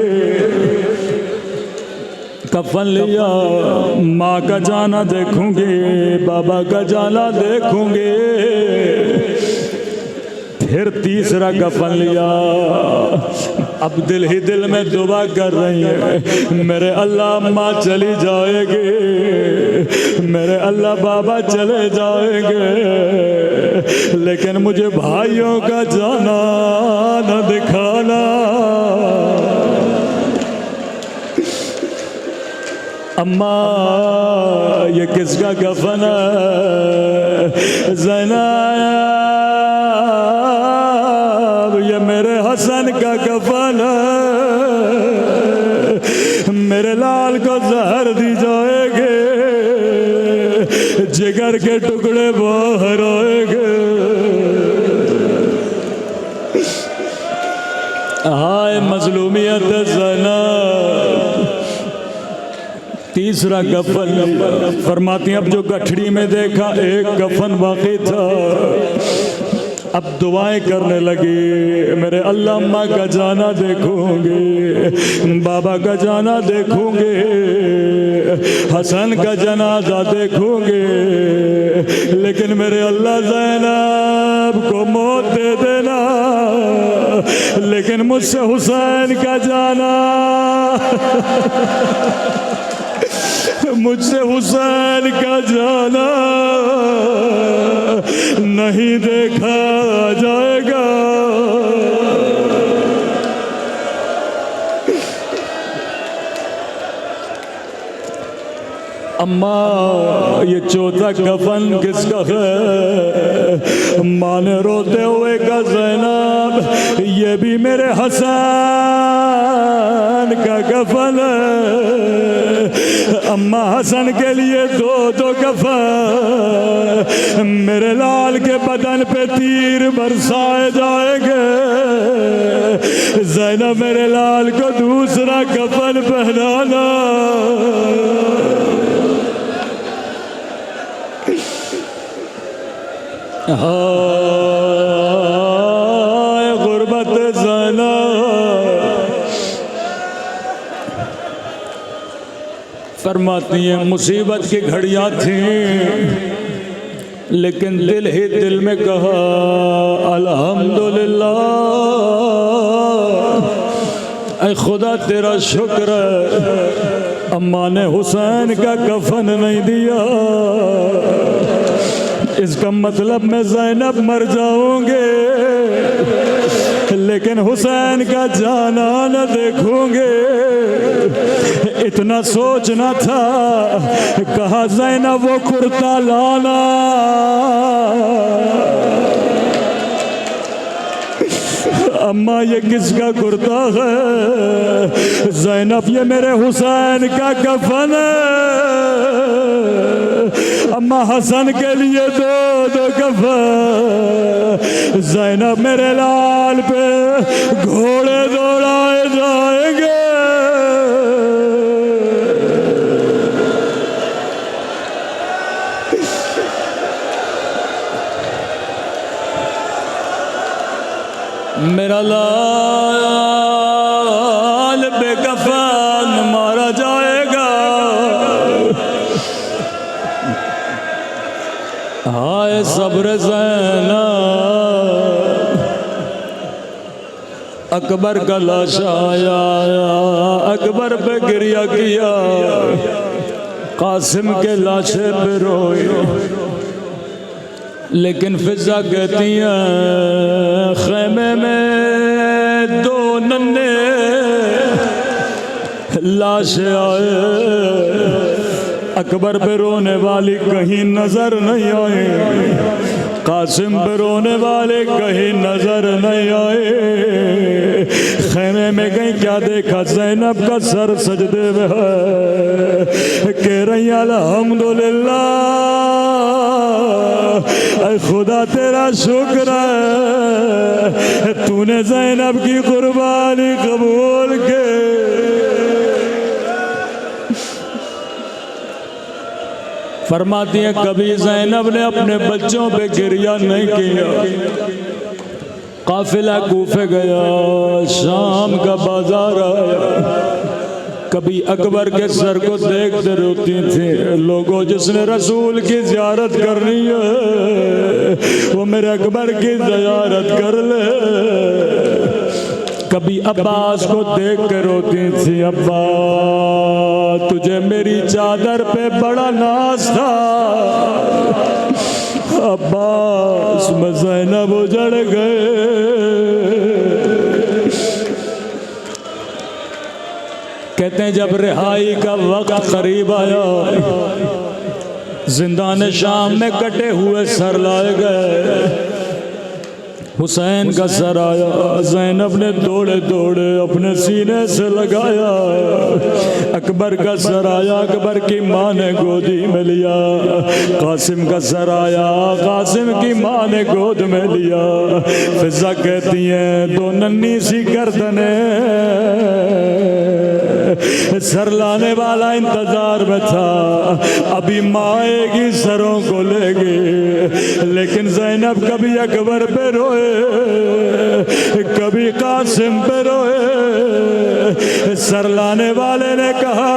कफन लिया, माँ का जाना देखूंगी, बाबा का जाना देखूंगी। फिर तीसरा कफन लिया। अब दिल ही दिल में दुआ कर रही है, मेरे अल्लाह अम्मा चली जाएगी, मेरे अल्लाह बाबा चले जाएंगे, लेकिन मुझे भाइयों का जाना न दिखाना। अम्मा ये किसका कफन है? ज़ैनब ये मेरे हसन का कफन है। मेरे लाल को जहर दी जाएगी, जिगर के टुकड़े बाहर आएंगे। हाय मजलूमियत ज़ैनब। तीसरा कफन फरमाती हैं, अब जो गठड़ी में देखा एक कफन बाकी था। अब दुआएं करने लगी, मेरे अल्लाह अम्मा का जाना देखूंगी, बाबा का जाना देखूंगी, हसन का जनाजा देखूंगी, लेकिन मेरे अल्लाह ज़ैनब को मौत दे देना, लेकिन मुझसे हुसैन का जाना मुझसे हुसैन का जाना नहीं देखा जाएगा। अम्मा ये चौथा कफन किसका है? माँ ने रोते हुए कहा, ज़ैनब ये भी मेरे हसन का कफन है। अम्मा हसन के लिए दो दो कफन, मेरे लाल के बदन पे तीर बरसाए जाएंगे। ज़ैनब मेरे लाल को दूसरा कफन पहनाना। हाय गुर्बत ज़ैनब। फरमाती हैं मुसीबत की घड़ियाँ थीं, लेकिन दिल ही दिल में कहा अल्हम्दुलिल्लाह, ऐ खुदा तेरा शुक्र है अम्मा ने हुसैन का कफन नहीं दिया। इसका मतलब मैं ज़ैनब मर जाऊंगे, लेकिन हुसैन का जाना न देखूंगे। इतना सोचना था, कहा ज़ैनब वो कुर्ता लाना। अम्मा ये किसका कुर्ता है? ज़ैनब ये मेरे हुसैन का कफन है। अम्मा हसन के लिए दो दो कफन। ज़ैनब मेरे लाल पे घोड़े दौड़ाए जाएंगे। मेरा लाल बेकफन मारा जाएगा। हाय सब्र ज़ैनब। अकबर का लाश आया, अकबर पे गिरिया किया, कासिम के लाशे पे रोए, लेकिन फिजा कहती हैं खेमे में दो नन्हे लाश आए। अकबर पे रोने वाली कहीं नजर नहीं आई, कासिम पे रोने वाले कहीं नजर नहीं आए। खेमे में कहीं क्या देखा? ज़ैनब का सर सजदे में है, कह रही अल्हम्दुलिल्लाह, ऐ खुदा तेरा शुक्र है तूने ज़ैनब की कुर्बानी कबूल के। फरमाती है कभी ज़ैनब ने अपने बच्चों पे गिरिया नहीं किया। काफिला कूफे गया, शाम का बाजार आया, कभी अकबर के सर को देखते रोती थी, लोगों जिसने रसूल की ज़ियारत करनी है वो मेरे अकबर की ज़ियारत कर ले। कभी अब्बास को देख कर रोती थी, अब्बा तुझे मेरी चादर पे बड़ा नाज था, अब्बास में ज़ैनब उजड़ गए। कहते हैं जब रिहाई का वक्त करीब आया, जिंदान शाम में कटे हुए सर लाए गए। हुसैन का सर आया, ज़ैनब ने दौड़े दौड़े अपने सीने से लगाया। अकबर का सर आया, अकबर की माँ ने गोदी में लिया। कासिम का सर आया, कासिम की माँ ने गोद में लिया। फिजा कहती हैं दो नन्ही सी गर्दने, सर लाने वाला इंतजार में था, अभी माँ आएगी सरों को लेगी। लेकिन ज़ैनब कभी अकबर पे रोए, कभी कासिम पे रोए। सर लाने वाले ने कहा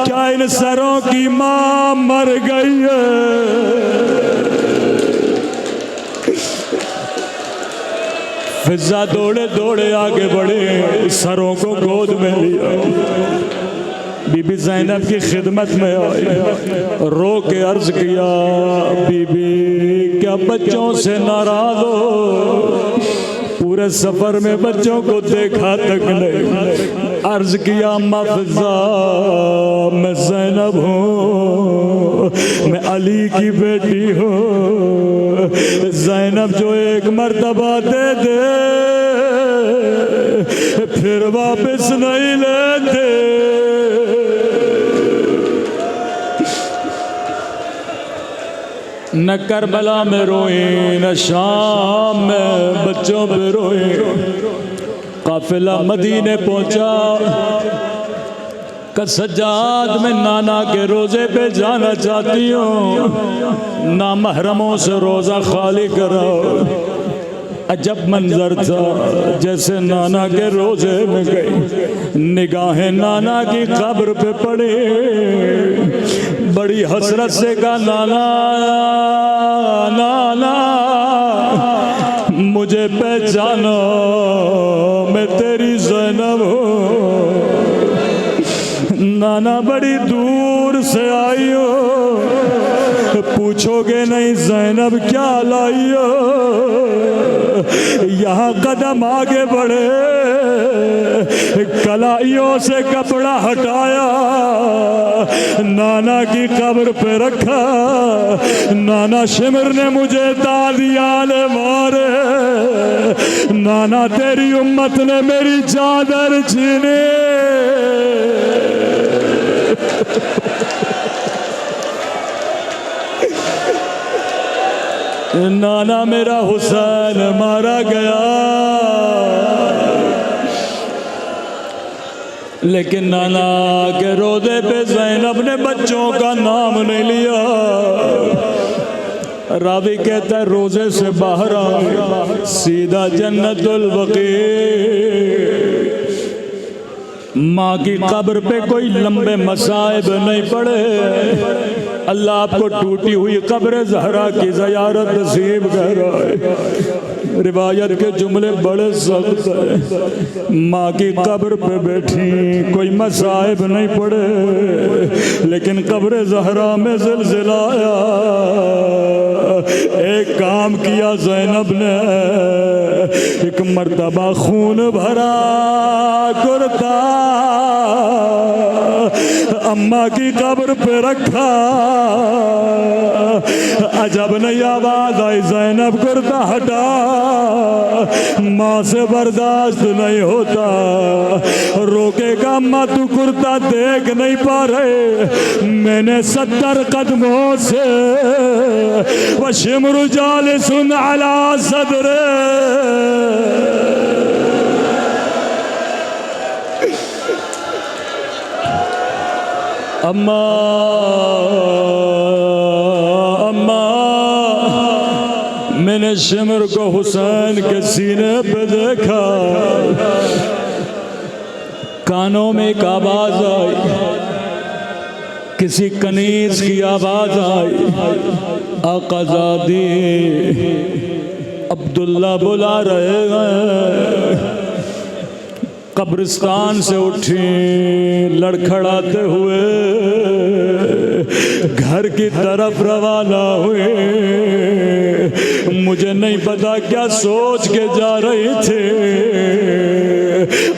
क्या इन सरों की माँ मर गई है? फिजा दौड़े दौड़े आगे बढ़े, सरों को गोद में लिया। बीबी ज़ैनब की खिदमत में आई, रो के अर्ज किया, बीबी क्या बच्चों से नाराज हो? पूरे सफर में बच्चों को देखा तक नहीं। अर्ज किया अम्मा फिजा, मैं ज़ैनब हूँ, मैं अली की बेटी हूँ। ज़ैनब जो एक मर्तबा दे दे फिर वापस नहीं लेते। न करबला में रोए, न शाम में बच्चों पे रोए। काफिला मदीने पहुंचा, सज्जाद में नाना के रोजे पे जाना चाहती हूँ, ना महरमों से रोजा खाली कराओ। अजब मंजर था, जैसे नाना के रोजे में गई, निगाहें नाना की कब्र पे पड़ी। बड़ी हसरत से कहा नाना नाना मुझे पहचानो, मैं तेरी ज़ैनब हूँ। नाना बड़ी दूर से आई हो, पूछोगे नहीं ज़ैनब क्या लाई हो? यहाँ कदम आगे बढ़े, कलाइयों से कपड़ा हटाया, नाना की कब्र पे रखा। नाना शिमर ने मुझे तालियाने मारे, नाना तेरी उम्मत ने मेरी चादर छीने। नाना मेरा हुसैन मारा गया, लेकिन नाना के रोज़े पे ज़ैनब ने बच्चों का नाम नहीं लिया। रावी कहता है रोज़े से बाहर आ, सीधा जन्नतुल बकी। माँ की कब्र पे कोई लंबे मसाइब नहीं पड़े। अल्लाह आपको टूटी हुई कब्र ज़हरा की ज़ियारत नसीब कर रहा है। रिवायत के जुमले बड़े सख्त हैं। माँ की कब्र पे बैठी, कोई मसाइब नहीं पड़े, लेकिन कब्र ज़हरा में ज़िलज़िला आया। एक काम किया ज़ैनब ने, एक मर्तबा खून भरा कुर्ता अम्मा की कब्र पे रखा। अजब नहीं आवाज आई, ज़ैनब कुर्ता हटा, माँ से बर्दाश्त नहीं होता। रोकेगा अम्मा तू कुर्ता देख नहीं पा रहे, मैंने 70 कदमों से वह शिमरु जालिसुन अला सदरे। अम्मा अम्मा मैंने शिमर को हुसैन के सीने पे देखा, कानों में एक आवाज आई, किसी कनीज की आवाज आई, आकाज़ादी अब्दुल्ला बुला रहे हैं। कब्रिस्तान से उठी लड़खड़ाते हुए घर की तरफ रवाना हुए। मुझे नहीं पता क्या सोच के जा रही थे।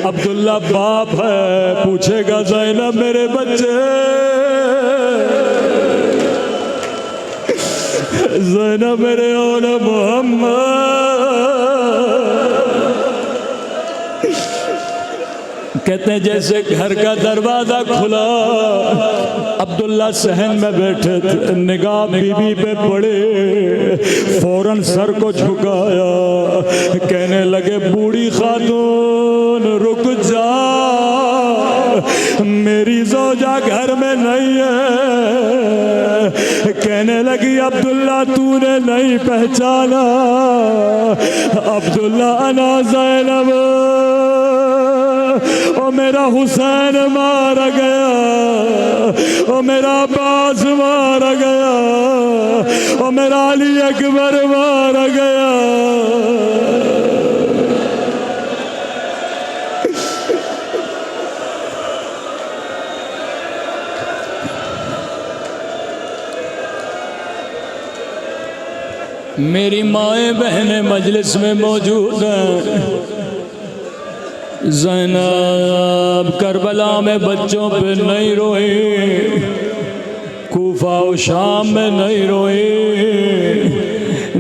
अब्दुल्ला बाप है, पूछेगा ज़ैनब मेरे बच्चे, ज़ैनब मेरे औला मोहम्मद। कहते हैं जैसे घर का दरवाजा खुला, अब्दुल्ला सहन में बैठे थे, निगाह बीबी पे पड़े, फौरन सर को झुकाया, कहने लगे बूढ़ी खातून रुक जा, मेरी ज़ौजा घर में नहीं है। कहने लगी अब्दुल्ला तूने नहीं पहचाना, अब्दुल्ला अना ज़ैनब, ओ मेरा हुसैन मारा गया, ओ मेरा अब्बास मारा गया, ओ मेरा अली अकबर मारा गया। मेरी माएँ बहनें मजलिस में मौजूद हैं। ज़ैनब करबला में बच्चों पे नहीं रोई, कूफा और शाम में नहीं रोई,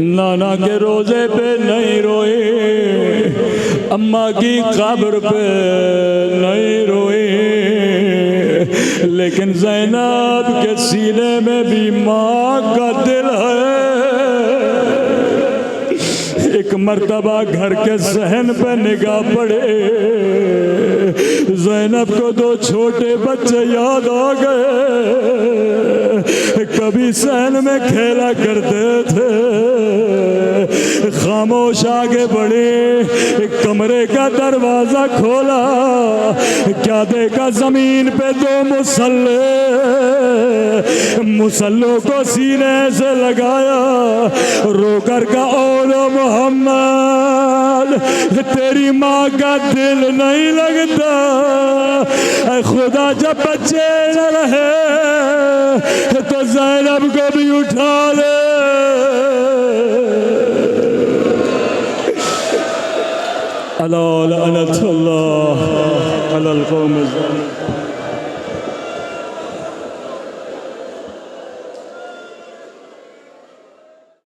नाना के रोज़े पे नहीं रोई, अम्मा की कब्र पे नहीं रोई, लेकिन ज़ैनब के सीने में भी माँ का दिल है। एक मर्तबा घर के सहन पे निगाह पड़े, ज़ैनब को दो छोटे बच्चे याद आ गए, कभी सहन में खेला करते थे। खामोश आगे बढ़े, कमरे का दरवाजा खोला, क्या देखा ज़मीन पे दो मुसल्ले, मुसल्लों को सीने से लगाया, रोकर का ओलो मोहम्मद तेरी माँ का दिल नहीं लगता, खुदा जब बच्चे न रहे तो ज़ैनब को भी उठा ले। अला लअनतुल्लाह अलल कौम।